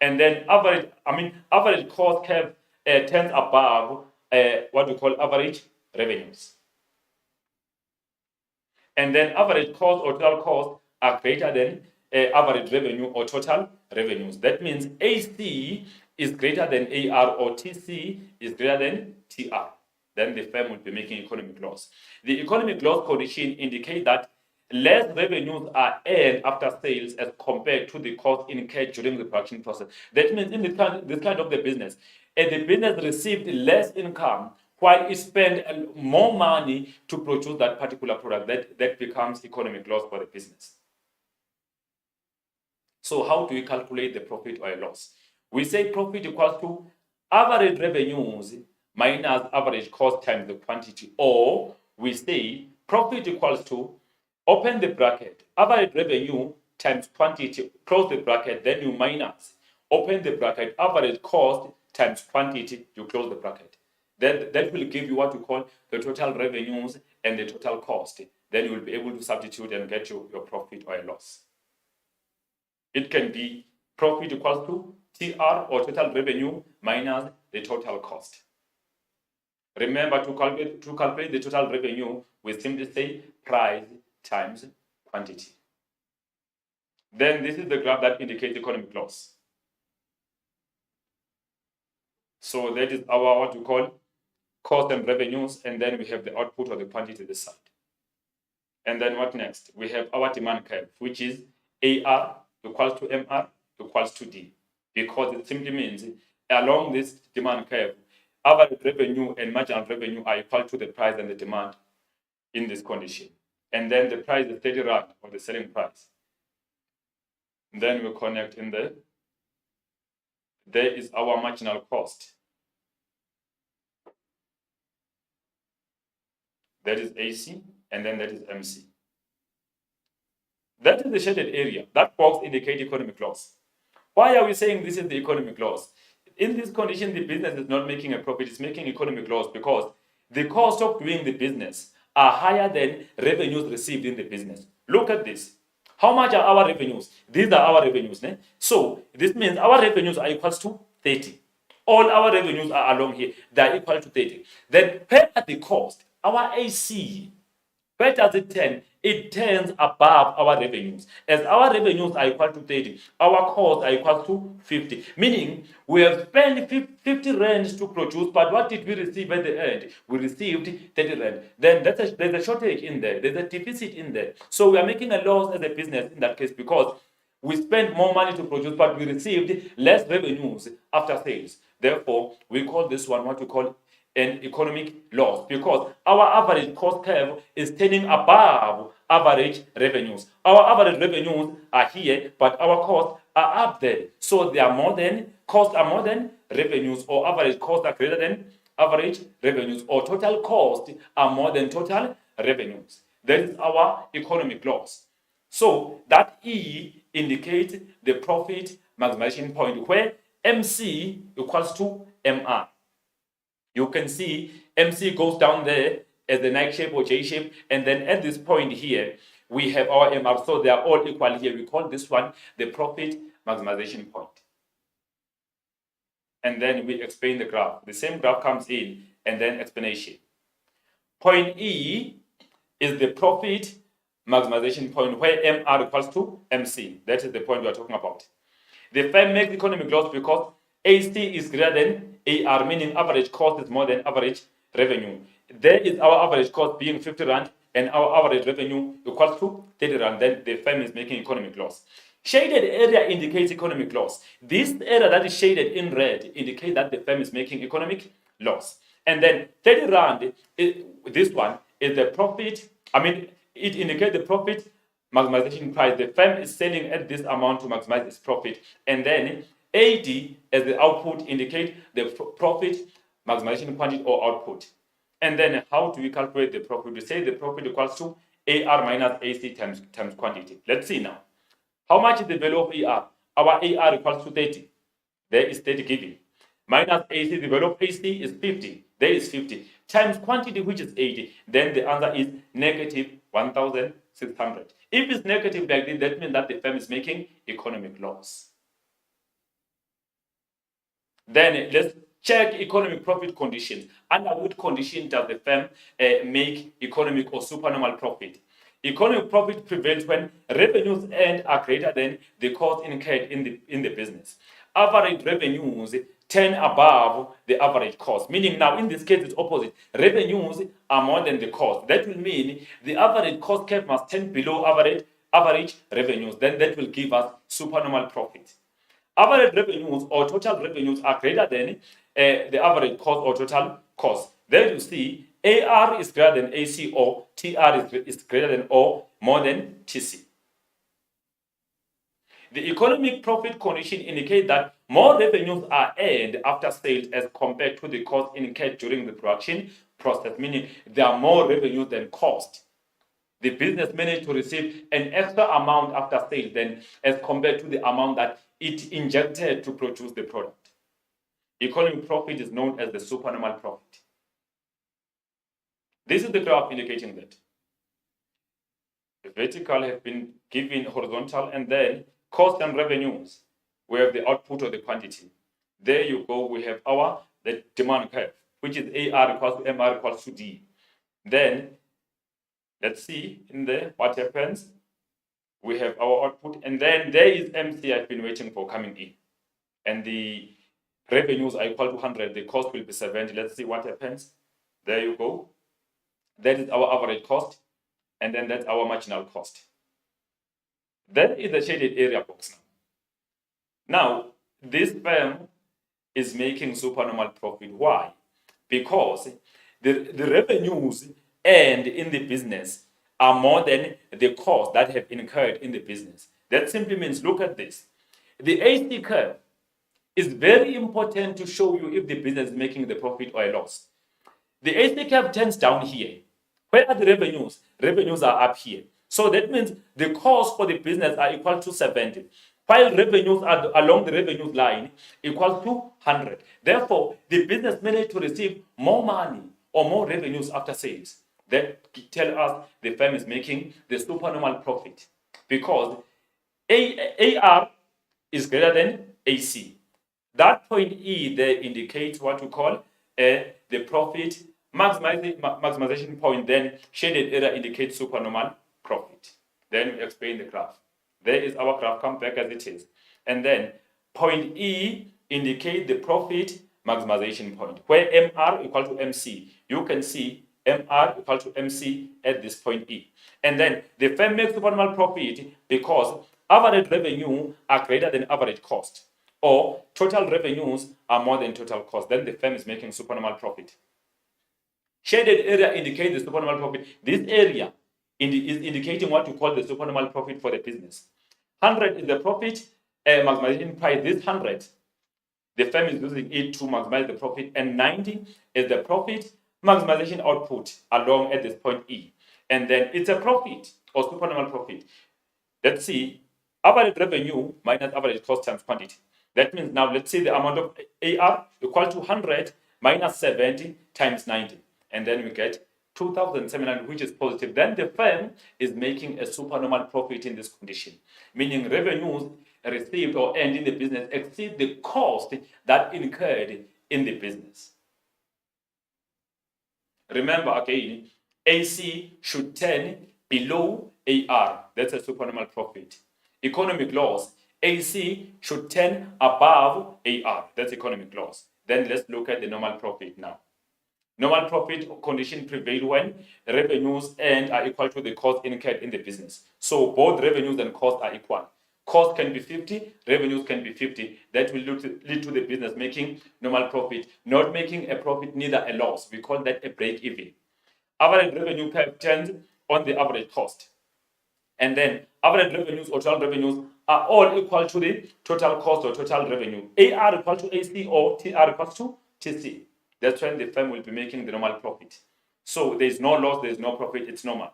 S1: And then average cost curve tends above what we call average revenues. And then average cost or total cost are greater than average revenue or total revenues. That means AC is greater than AR or TC is greater than TR. Then the firm will be making economic loss. The economic loss condition indicates that less revenues are earned after sales as compared to the cost incurred during the production process. That means in this kind of the business received less income while it spent more money to produce that particular product. That becomes economic loss for the business. So how do we calculate the profit or a loss? We say profit equals to average revenues minus average cost times the quantity, or we say profit equals to, open the bracket, average revenue times quantity, close the bracket, then you minus, open the bracket, average cost times quantity, you close the bracket. Then that will give you what we call the total revenues and the total cost. Then you will be able to substitute and get your profit or a loss. It can be profit equals to TR or total revenue minus the total cost. Remember, to calculate the total revenue, we simply say price times quantity. Then this is the graph that indicates economic loss. So that is our what we call cost and revenues, and then we have the output or the quantity this side. And then what next? We have our demand curve, which is AR equals to MR equals to D, because it simply means along this demand curve, average revenue and marginal revenue are equal to the price and the demand in this condition. And then the price is 30 rand, or the selling price. Then we connect in there. There is our marginal cost. That is AC, and then that is MC. That is the shaded area. That box indicates economic loss. Why are we saying this is the economic loss? In this condition, the business is not making a profit, it's making economic loss because the cost of doing the business are higher than revenues received in the business. Look at this. How much are our revenues? These are our revenues. Ne? So this means our revenues are equal to 30. All our revenues are along here. They are equal to 30. Then pay at the cost. Our AC, where does it turn? It turns above our revenues. As our revenues are equal to 30, our costs are equal to 50. Meaning, we have spent 50 rand to produce, but what did we receive at the end? We received 30 rand. Then there's a shortage in there. There's a deficit in there. So we are making a loss as a business in that case because we spent more money to produce, but we received less revenues after sales. Therefore, we call this one what we call an economic loss because our average cost curve is turning above average revenues. Our average revenues are here, but our costs are up there. So they are more than, costs are more than revenues, or average costs are greater than average revenues, or total costs are more than total revenues. That is our economic loss. So that E indicates the profit maximization point where MC equals to MR. You can see MC goes down there as the Nike shape or J shape, and then at this point here, we have our MR, so they are all equal here. We call this one the profit maximization point. And then we explain the graph. The same graph comes in, and then explanation. Point E is the profit maximization point where MR equals to MC. That is the point we are talking about. The firm makes economic loss because AC is greater than AR, meaning average cost is more than average revenue. There is our average cost being 50 rand and our average revenue equals to 30 rand. Then the firm is making economic loss. Shaded area indicates economic loss. This area that is shaded in red indicates that the firm is making economic loss. And then 30 rand, this one is the profit. It indicates the profit maximization price. The firm is selling at this amount to maximize its profit. And then AD as the output indicate the profit maximization quantity or output. And then how do we calculate the profit? We say the profit equals to AR minus AC times quantity. Let's see now. How much is the value of AR? Our AR equals to 30. There is 30 given. Minus AC, the value of AC is 50. There is 50. Times quantity, which is 80. Then the answer is negative 1,600. If it's negative like this, that means that the firm is making economic loss. Then let's check economic profit conditions. Under what condition does the firm make economic or supernormal profit? Economic profit prevails when revenues earned are greater than the cost incurred in the business. Average revenues turn above the average cost. Meaning now in this case it's opposite. Revenues are more than the cost. That will mean the average cost curve must turn below average revenues. Then that will give us supernormal profit. Average revenues or total revenues are greater than the average cost or total cost. Then you see AR is greater than AC, or TR is greater than or more than TC. The economic profit condition indicates that more revenues are earned after sales as compared to the cost incurred during the production process, meaning there are more revenues than cost. The business managed to receive an extra amount after sales than as compared to the amount that it injected to produce the product. Economic profit is known as the supernormal profit. This is the graph indicating that. The vertical has been given horizontal, and then cost and revenues. We have the output or the quantity. There you go, we have the demand curve. which is AR equals to MR equals to D. Then let's see in there what happens. We have our output, and then there is MC I've been waiting for coming in. And the revenues are equal to 100, the cost will be 70. Let's see what happens. There you go. That is our average cost, and then that's our marginal cost. That is the shaded area box now. Now, this firm is making supernormal profit. Why? Because the revenues earned in the business are more than the costs that have incurred in the business. That simply means, look at this. The AC curve is very important to show you if the business is making the profit or a loss. The AC curve turns down here. Where are the revenues? Revenues are up here. So that means the costs for the business are equal to 70, while revenues are along the revenue line equal to 100. Therefore, the business managed to receive more money or more revenues after sales. That tell us the firm is making the supernormal profit because AR is greater than AC. That point E there indicates what we call the profit maximization point. Then shaded area indicates supernormal profit. Then we explain the graph. There is our graph, come back as it is. And then point E indicates the profit maximization point, where MR equal to MC. You can see MR equal to MC at this point E. And then the firm makes supernormal profit because average revenue are greater than average cost, or total revenues are more than total cost. Then the firm is making supernormal profit. Shaded area indicates the supernormal profit. This area is indicating what you call the supernormal profit for the business. 100 is the profit maximization price. This 100, the firm is using it to maximize the profit, and 90 is the profit maximization output along at this point E. And then it's a profit or supernormal profit. Let's see, average revenue minus average cost times quantity. That means now let's see the amount of AR equal to 100 minus 70 times 90. And then we get 2,700, which is positive. Then the firm is making a supernormal profit in this condition, meaning revenues received or earned in the business exceed the cost that incurred in the business. Remember again, AC should turn below AR. That's a supernormal profit. Economic loss, AC should turn above AR. That's economic loss. Then let's look at the normal profit now. Normal profit condition prevail when revenues earned are equal to the cost incurred in the business. So both revenues and costs are equal. Cost can be 50, revenues can be 50. That will lead to the business making normal profit, not making a profit, neither a loss. We call that a break even. Average revenue curve turns on the average cost. And then average revenues or total revenues are all equal to the total cost or total revenue. AR equal to AC or TR equals to TC. That's when the firm will be making the normal profit. So there is no loss, there is no profit, it's normal.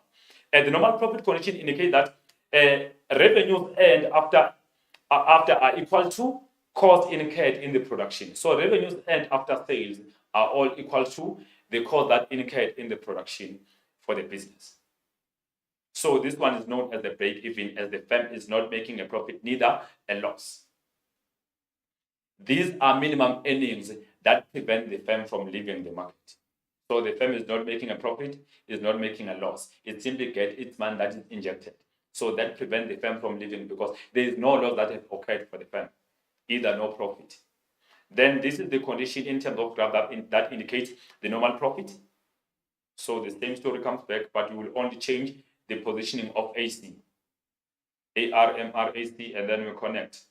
S1: And the normal profit condition indicates that revenues earned after are equal to cost incurred in the production. So revenues earned after sales are all equal to the cost that incurred in the production for the business. So this one is known as the break even, as the firm is not making a profit, neither a loss. These are minimum earnings that prevent the firm from leaving the market. So the firm is not making a profit, is not making a loss. It simply gets its money that is injected. So that prevents the firm from leaving because there is no loss that has occurred for the firm, either no profit. Then this is the condition in terms of graph that indicates the normal profit. So the same story comes back, but you will only change the positioning of AC. AR, MR, AC, and then we connect.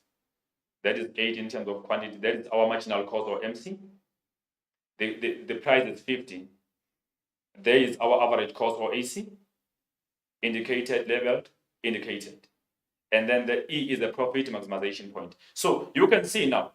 S1: That is 8 in terms of quantity. That is our marginal cost or MC. The price is 50. There is our average cost or AC. Indicated, labeled, indicated. And then the E is the profit maximization point. So you can see now,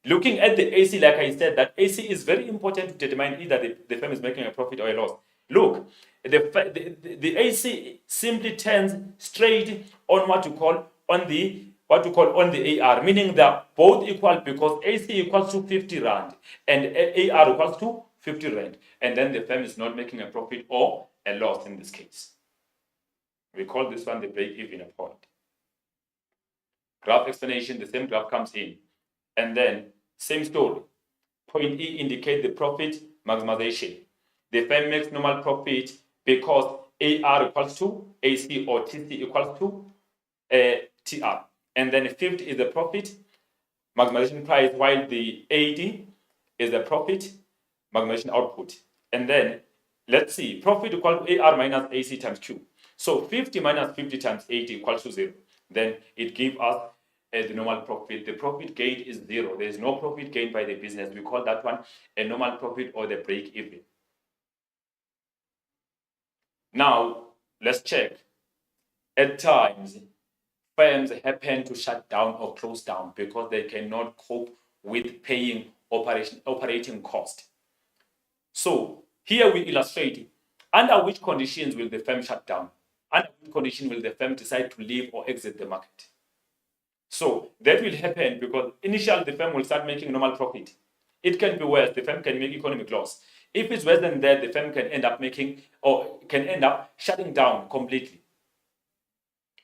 S1: looking at the AC, like I said, that AC is very important to determine either the firm is making a profit or a loss. Look, the AC simply turns straight on what you call on the AR, meaning they're both equal because AC equals to 50 Rand and AR equals to 50 Rand. And then the firm is not making a profit or a loss in this case. We call this one the break-even point. Graph explanation, the same graph comes in. And then same story. Point E indicates the profit maximization. The firm makes normal profit because AR equals to AC or TC equals to TR. And then 50 is the profit maximization price, while the 80 is the profit maximization output. And then let's see, profit equal to AR minus AC times Q. So 50 minus 50 times 80 equals to 0. Then it gives us the normal profit. The profit gain is 0. There is no profit gained by the business. We call that one a normal profit or the break even. Now, let's check. At times, firms happen to shut down or close down because they cannot cope with paying operating cost. So here we illustrate under which conditions will the firm shut down? Under which condition will the firm decide to leave or exit the market? So that will happen because initially the firm will start making normal profit. It can be worse, the firm can make economic loss. If it's worse than that, the firm can end up making or can end up shutting down completely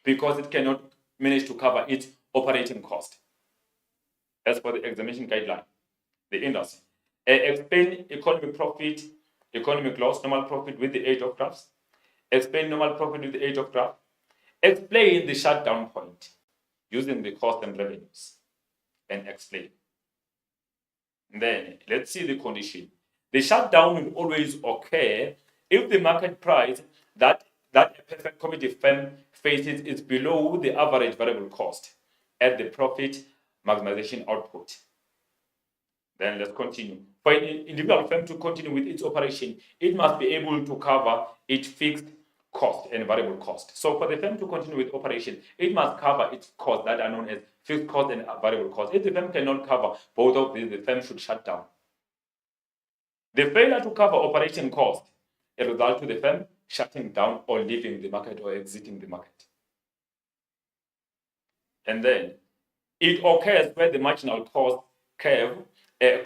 S1: because it cannot manage to cover its operating cost. As for the examination guideline, the industry. Explain economic profit, economic loss, normal profit with the aid of graphs. Explain normal profit with the aid of graph. Explain the shutdown point using the cost and revenues and explain. And then let's see the condition. The shutdown will always occur if the market price that a perfect committee firm faces is below the average variable cost at the profit maximization output. Then let's continue. For an individual firm to continue with its operation, it must be able to cover its fixed cost and variable cost. So for the firm to continue with operation, it must cover its costs that are known as fixed cost and variable cost. If the firm cannot cover both of these, the firm should shut down. The failure to cover operation cost a result to the firm shutting down or leaving the market or exiting the market. And then it occurs where the marginal cost curve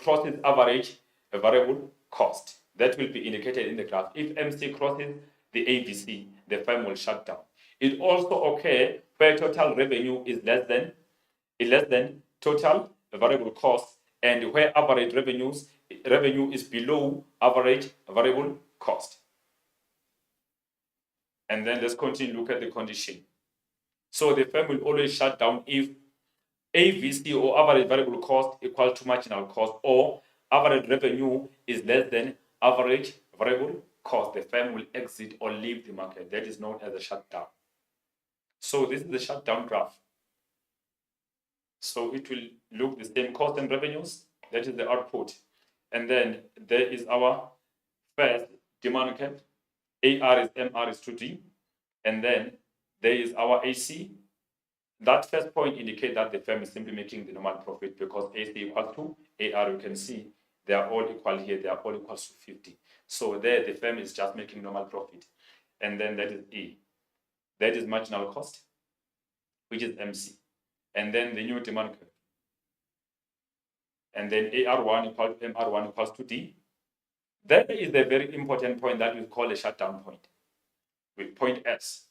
S1: crosses average variable cost. That will be indicated in the graph. If MC crosses the AVC, the firm will shut down. It also occurs where total revenue is less than total variable cost, and where average revenue is below average variable cost. And then let's continue to look at the condition. So the firm will always shut down if AVC or average variable cost equal to marginal cost, or average revenue is less than average variable cost. The firm will exit or leave the market. That is known as a shutdown. So this is the shutdown graph. So it will look the same, cost and revenues. That is the output. And then there is our first demand cap. AR is MR is to D. And then there is our AC. That first point indicates that the firm is simply making the normal profit because AC equals to AR. You can see they are all equal here. They are all equal to 50. So there the firm is just making normal profit. And then that is E. That is marginal cost, which is MC. And then the new demand curve. And then AR1 equals to MR1 equals to D. That is the very important point that we call a shutdown point, with point S.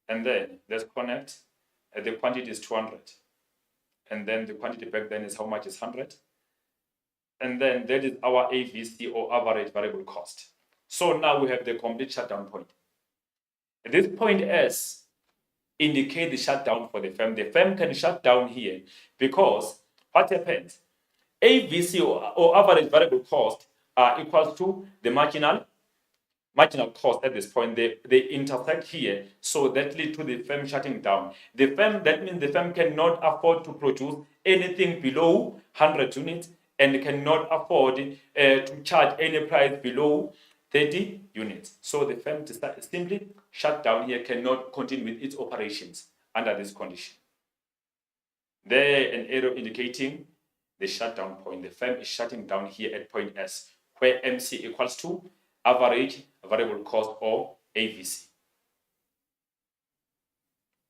S1: And then let's connect. The quantity is 200. And then the quantity back then is how much is 100. And then that is our AVC or average variable cost. So now we have the complete shutdown point. This point S indicates the shutdown for the firm. The firm can shut down here because what happens? AVC or average variable cost are equals to the marginal cost at this point. They intersect here, so that leads to the firm shutting down. That means the firm cannot afford to produce anything below 100 units and cannot afford to charge any price below 30 units. So the firm simply shut down here, cannot continue with its operations under this condition. There an arrow indicating the shutdown point. The firm is shutting down here at point S, where MC equals to average variable cost or AVC.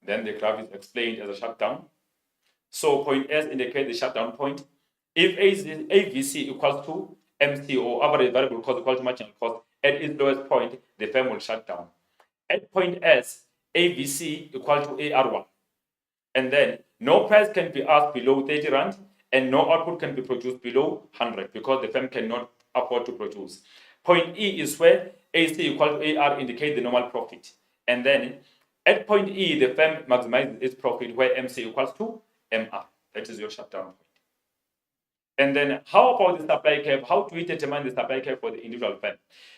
S1: Then the graph is explained as a shutdown. So point S indicates the shutdown point. If AVC equals to MC or average variable cost equals to marginal cost, at its lowest point, the firm will shut down. At point S, AVC equal to AR1. And then no price can be asked below 30 Rand and no output can be produced below 100 because the firm cannot afford to produce. Point E is where AC equal to AR indicate the normal profit. And then at point E, the firm maximizes its profit where MC equals to MR. That is your shutdown point. And then how about the supply curve? How do we determine the supply curve for the individual firm?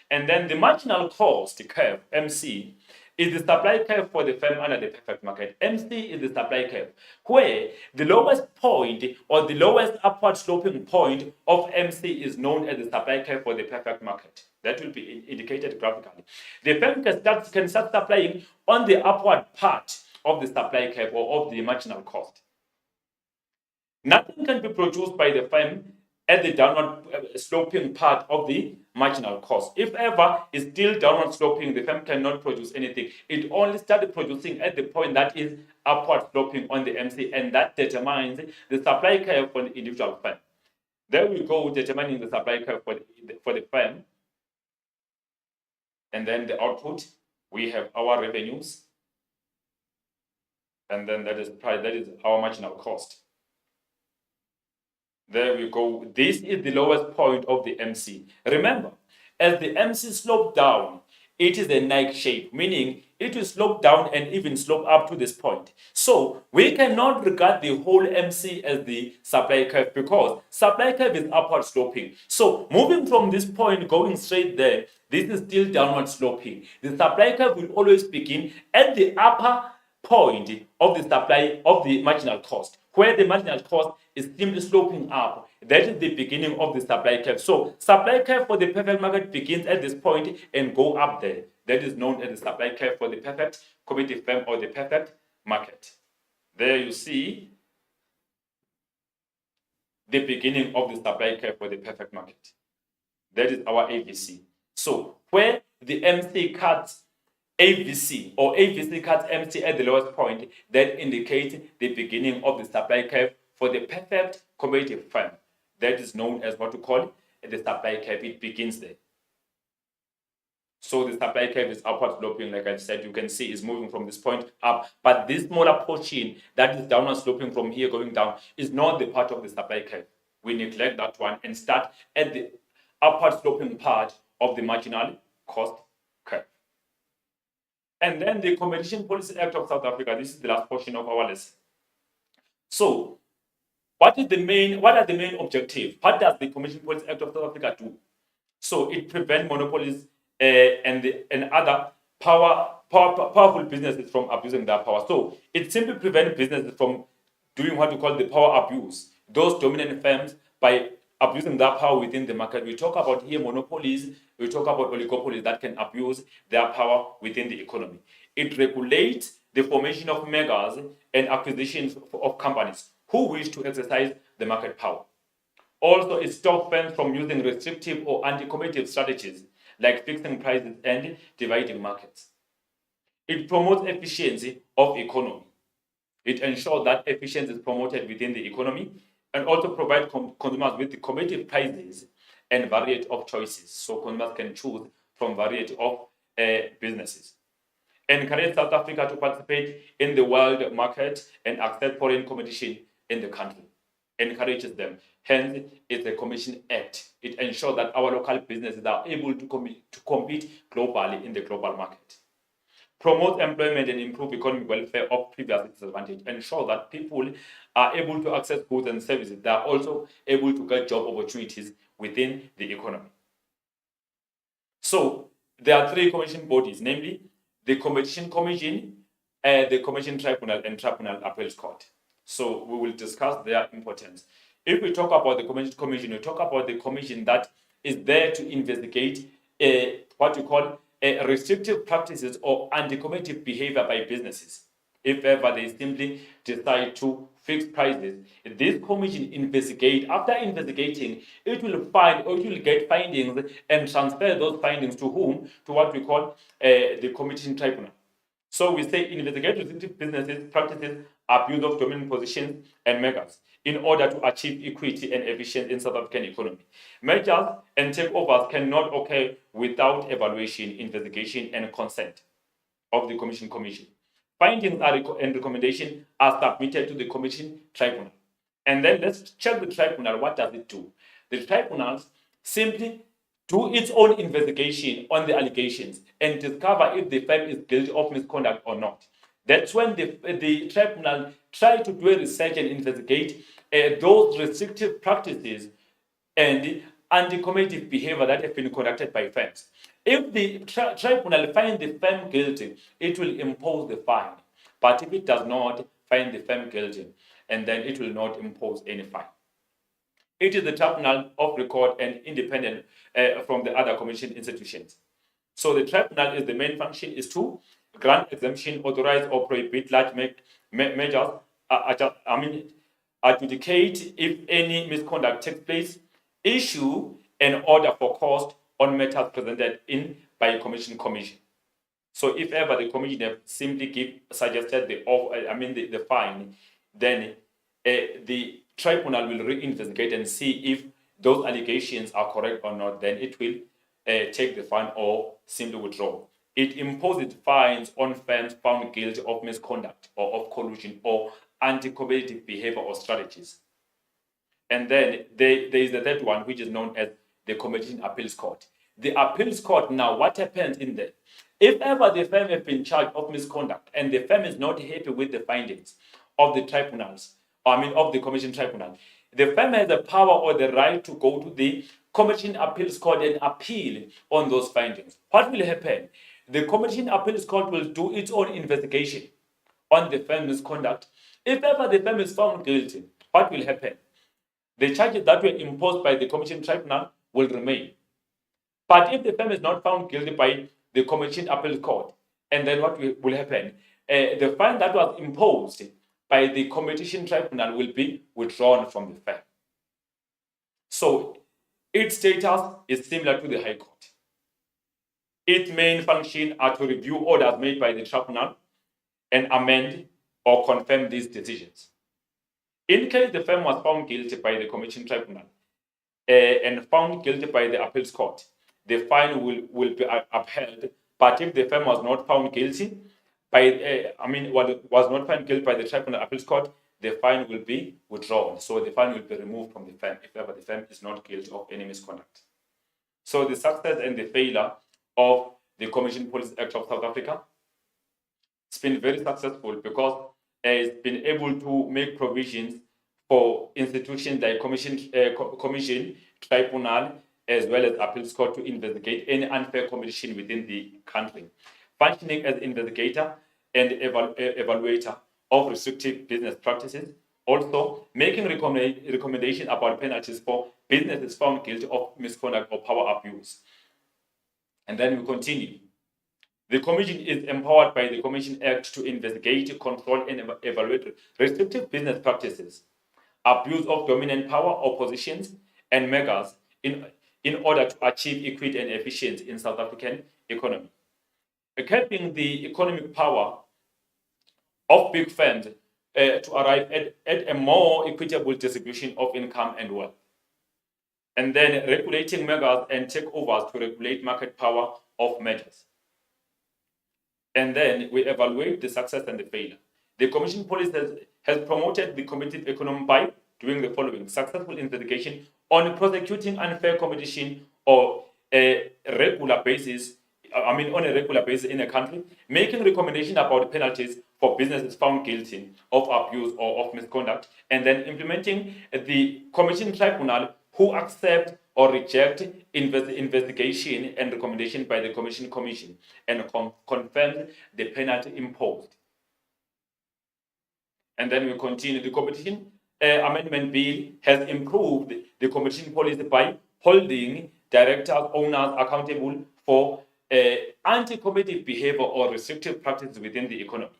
S1: And then the marginal cost curve, MC, is the supply curve for the firm under the perfect market. MC is the supply curve, where the lowest point or the lowest upward sloping point of MC is known as the supply curve for the perfect market. That will be indicated graphically. The firm can start supplying on the upward part of the supply curve or of the marginal cost. Nothing can be produced by the firm at the downward sloping part of the marginal cost. If ever is still downward sloping, the firm cannot produce anything. It only started producing at the point that is upward sloping on the MC, and that determines the supply curve for the individual firm. There we go, determining the supply curve for the firm. And then the output, we have our revenues, and then that is our marginal cost. There we go. This is the lowest point of the MC. Remember, as the MC slopes down, it is a Nike shape, meaning it will slope down and even slope up to this point. So we cannot regard the whole MC as the supply curve because supply curve is upward sloping. So moving from this point, going straight there, this is still downward sloping. The supply curve will always begin at the upper point of the supply of the marginal cost, where the marginal cost is simply sloping up. That is the beginning of the supply curve. So supply curve for the perfect market begins at this point and go up there. That is known as the supply curve for the perfect commodity firm or the perfect market. There you see the beginning of the supply curve for the perfect market. That is our AVC. So where the MC cuts AVC or AVC cuts MC at the lowest point, that indicates the beginning of the supply curve for the perfect commodity firm. That is known as what we call the supply curve. It begins there. So the supply curve is upward sloping, like I said, you can see is moving from this point up. But this smaller portion that is downward sloping from here going down is not the part of the supply curve. We neglect that one and start at the upward sloping part of the marginal cost curve. And then the Competition Policy Act of South Africa. This is the last portion of our lesson. So, what are the main objectives? What does the Competition Policy Act of South Africa do? So, it prevents monopolies and other powerful businesses from abusing their power. So, it simply prevents businesses from doing what we call the power abuse. Those dominant firms by abusing their power within the market. We talk about here monopolies, we talk about oligopolies that can abuse their power within the economy. It regulates the formation of megas and acquisitions of companies who wish to exercise the market power. Also, it stops firms from using restrictive or anti-competitive strategies like fixing prices and dividing markets. It promotes efficiency of economy. It ensures that efficiency is promoted within the economy and also provide consumers with the competitive prices and variety of choices. So consumers can choose from variety of businesses. Encourage South Africa to participate in the world market and accept foreign competition in the country. Encourages them. Hence, it's a Commission Act. It ensures that our local businesses are able to compete globally in the global market. Promote employment and improve economic welfare of previously disadvantaged. Ensure that people are able to access goods and services. They are also able to get job opportunities within the economy. So there are three commission bodies, namely the Competition Commission, the Commission Tribunal, and Tribunal Appeals Court. So we will discuss their importance. If we talk about the Competition Commission, we talk about the commission that is there to investigate what you call restrictive practices or anti-competitive behavior by businesses. If ever they simply decide to fix prices, this commission after investigating, it will find or it will get findings and transfer those findings to whom? To what we call the Competition Tribunal. So we say investigate restrictive businesses, practices, abuse of dominant positions and measures in order to achieve equity and efficiency in South African economy. Mergers and takeovers cannot occur without evaluation, investigation, and consent of the Commission. Findings and recommendations are submitted to the Commission Tribunal. And then let's check the tribunal. What does it do? The tribunal simply do its own investigation on the allegations and discover if the firm is guilty of misconduct or not. That's when the tribunal try to do a research and investigate those restrictive practices and anti-competitive behavior that have been conducted by firms. If the tribunal finds the firm guilty, it will impose the fine. But if it does not find the firm guilty, and then it will not impose any fine. It is the tribunal of record and independent from the other commission institutions. So the tribunal is the main function is to grant exemption, authorize or prohibit large measures, adjudicate if any misconduct takes place, issue an order for cost on matters presented in by a commission. So if ever the commission have simply suggested the fine, then the tribunal will reinvestigate and see if those allegations are correct or not. Then it will take the fine or simply withdraw. It imposes fines on firms found guilty of misconduct or of collusion or anti-competitive behavior or strategies. And then there is the third one, which is known as the Competition Appeals Court. The Appeals Court, now, what happens in there? If ever the firm has been charged of misconduct and the firm is not happy with the findings of the tribunals, of the Commission Tribunal, the firm has the power or the right to go to the Commission Appeals Court and appeal on those findings. What will happen? The Commission Appeals Court will do its own investigation on the firm's misconduct. If ever the firm is found guilty, what will happen? The charges that were imposed by the Commission Tribunal will remain. But if the firm is not found guilty by the Commission Appeals Court, and then what will happen? The fine that was imposed by the Competition Tribunal will be withdrawn from the firm. So its status is similar to the High Court. Its main function are to review orders made by the tribunal and amend or confirm these decisions. In case the firm was found guilty by the Commission Tribunal and found guilty by the Appeals Court, the fine will be upheld. But if the firm was not found guilty was not found guilty by the Tribunal Appeals Court, the fine will be withdrawn. So the fine will be removed from the firm if ever the firm is not guilty of any misconduct. So the success and the failure of the Commission Policy Act of South Africa, it's been very successful because it's been able to make provisions for institutions like commission, tribunal, as well as appeals court to investigate any unfair competition within the country, functioning as investigator and evaluator of restrictive business practices, also making recommendations about penalties for businesses found guilty of misconduct or power abuse. And then we continue. The Commission is empowered by the Commission Act to investigate, control, and evaluate restrictive business practices, abuse of dominant power or positions, and measures in order to achieve equity and efficiency in South African economy. Keeping the economic power of big firms to arrive at a more equitable distribution of income and wealth. And then regulating measures and takeovers to regulate market power of measures. And then we evaluate the success and the failure. The Commission policy has promoted the competitive economy by doing the following: successful investigation on prosecuting unfair competition on a regular basis in a country, making recommendation about penalties for businesses found guilty of abuse or of misconduct, and then implementing the Commission Tribunal who accept or reject investigation and recommendation by the Commission and confirm the penalty imposed. And then we continue. The Competition Amendment Bill has improved the competition policy by holding directors, owners accountable for anti-competitive behavior or restrictive practices within the economy,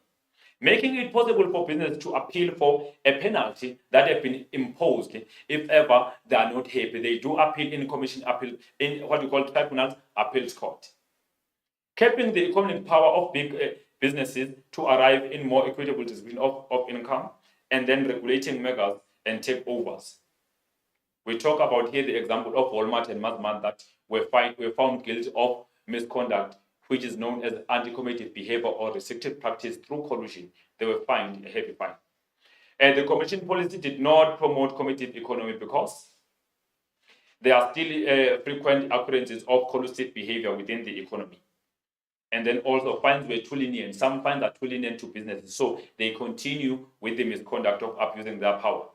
S1: making it possible for business to appeal for a penalty that has been imposed. If ever they are not happy, they do appeal in commission appeal in what we call tribunal appeals court. Keeping the economic power of big businesses to arrive in more equitable distribution of income, and then regulating measures and takeovers. We talk about here the example of Walmart and Massmart that were found guilty of misconduct, which is known as anti-competitive behavior or restrictive practice through collusion. They were fined a heavy fine. The Commission policy did not promote committed economy because there are still frequent occurrences of collusive behavior within the economy. And then also fines were too lenient. Some fines are too lenient to businesses, so they continue with the misconduct of abusing their power.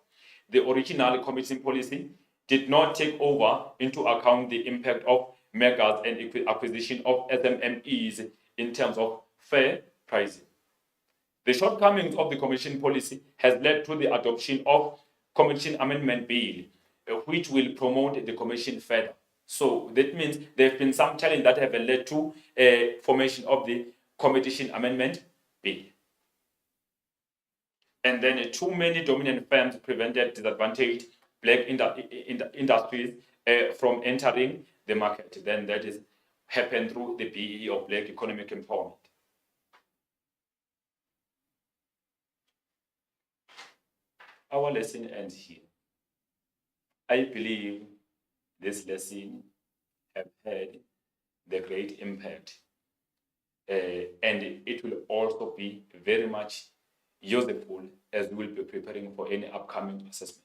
S1: The original Commission policy did not take over into account the impact of megas and acquisition of SMMEs in terms of fair pricing. The shortcomings of the Commission policy has led to the adoption of Commission Amendment Bill, which will promote the Commission further. So that means there have been some challenges that have led to formation of the Competition Amendment Bill. And then too many dominant firms prevented disadvantaged black industries from entering the market. Then that is happened through the BEE of Black Economic Empowerment. Our lesson ends here. I believe this lesson has had the great impact, and it will also be very much useful as we will be preparing for any upcoming assessment.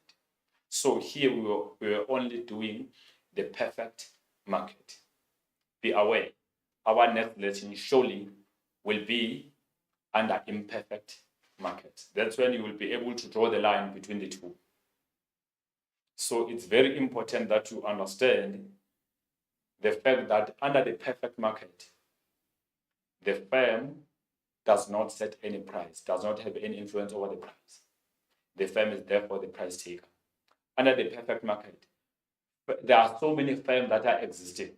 S1: So here we were only doing the perfect market. Be aware, our next lesson surely will be under imperfect market. That's when you will be able to draw the line between the two. So it's very important that you understand the fact that under the perfect market, the firm does not set any price, does not have any influence over the price. The firm is therefore the price taker. Under the perfect market, there are so many firms that are existing,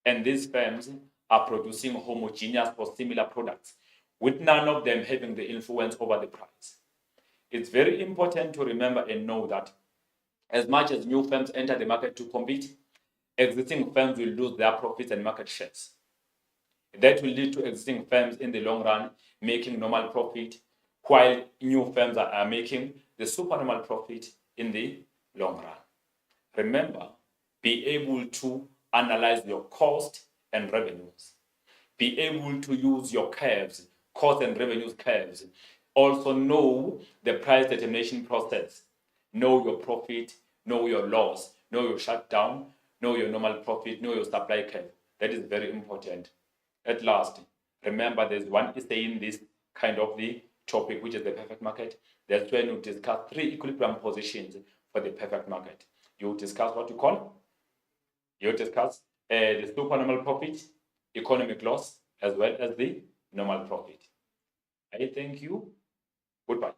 S1: and these firms are producing homogeneous or similar products, with none of them having the influence over the price. It's very important to remember and know that as much as new firms enter the market to compete, existing firms will lose their profits and market shares. That will lead to existing firms in the long run making normal profit, while new firms are making the supernormal profit in the long run. Remember, be able to analyze your cost and revenues. Be able to use your curves, cost and revenues curves. Also know the price determination process. Know your profit, know your loss, know your shutdown, know your normal profit, know your supply curve. That is very important. At last, remember there's one essay in this kind of the topic, which is the perfect market. That's when you discuss 3 equilibrium positions for the perfect market. You discuss what you call, you discuss the supernormal profit, economic loss, as well as the normal profit. I thank you. Goodbye.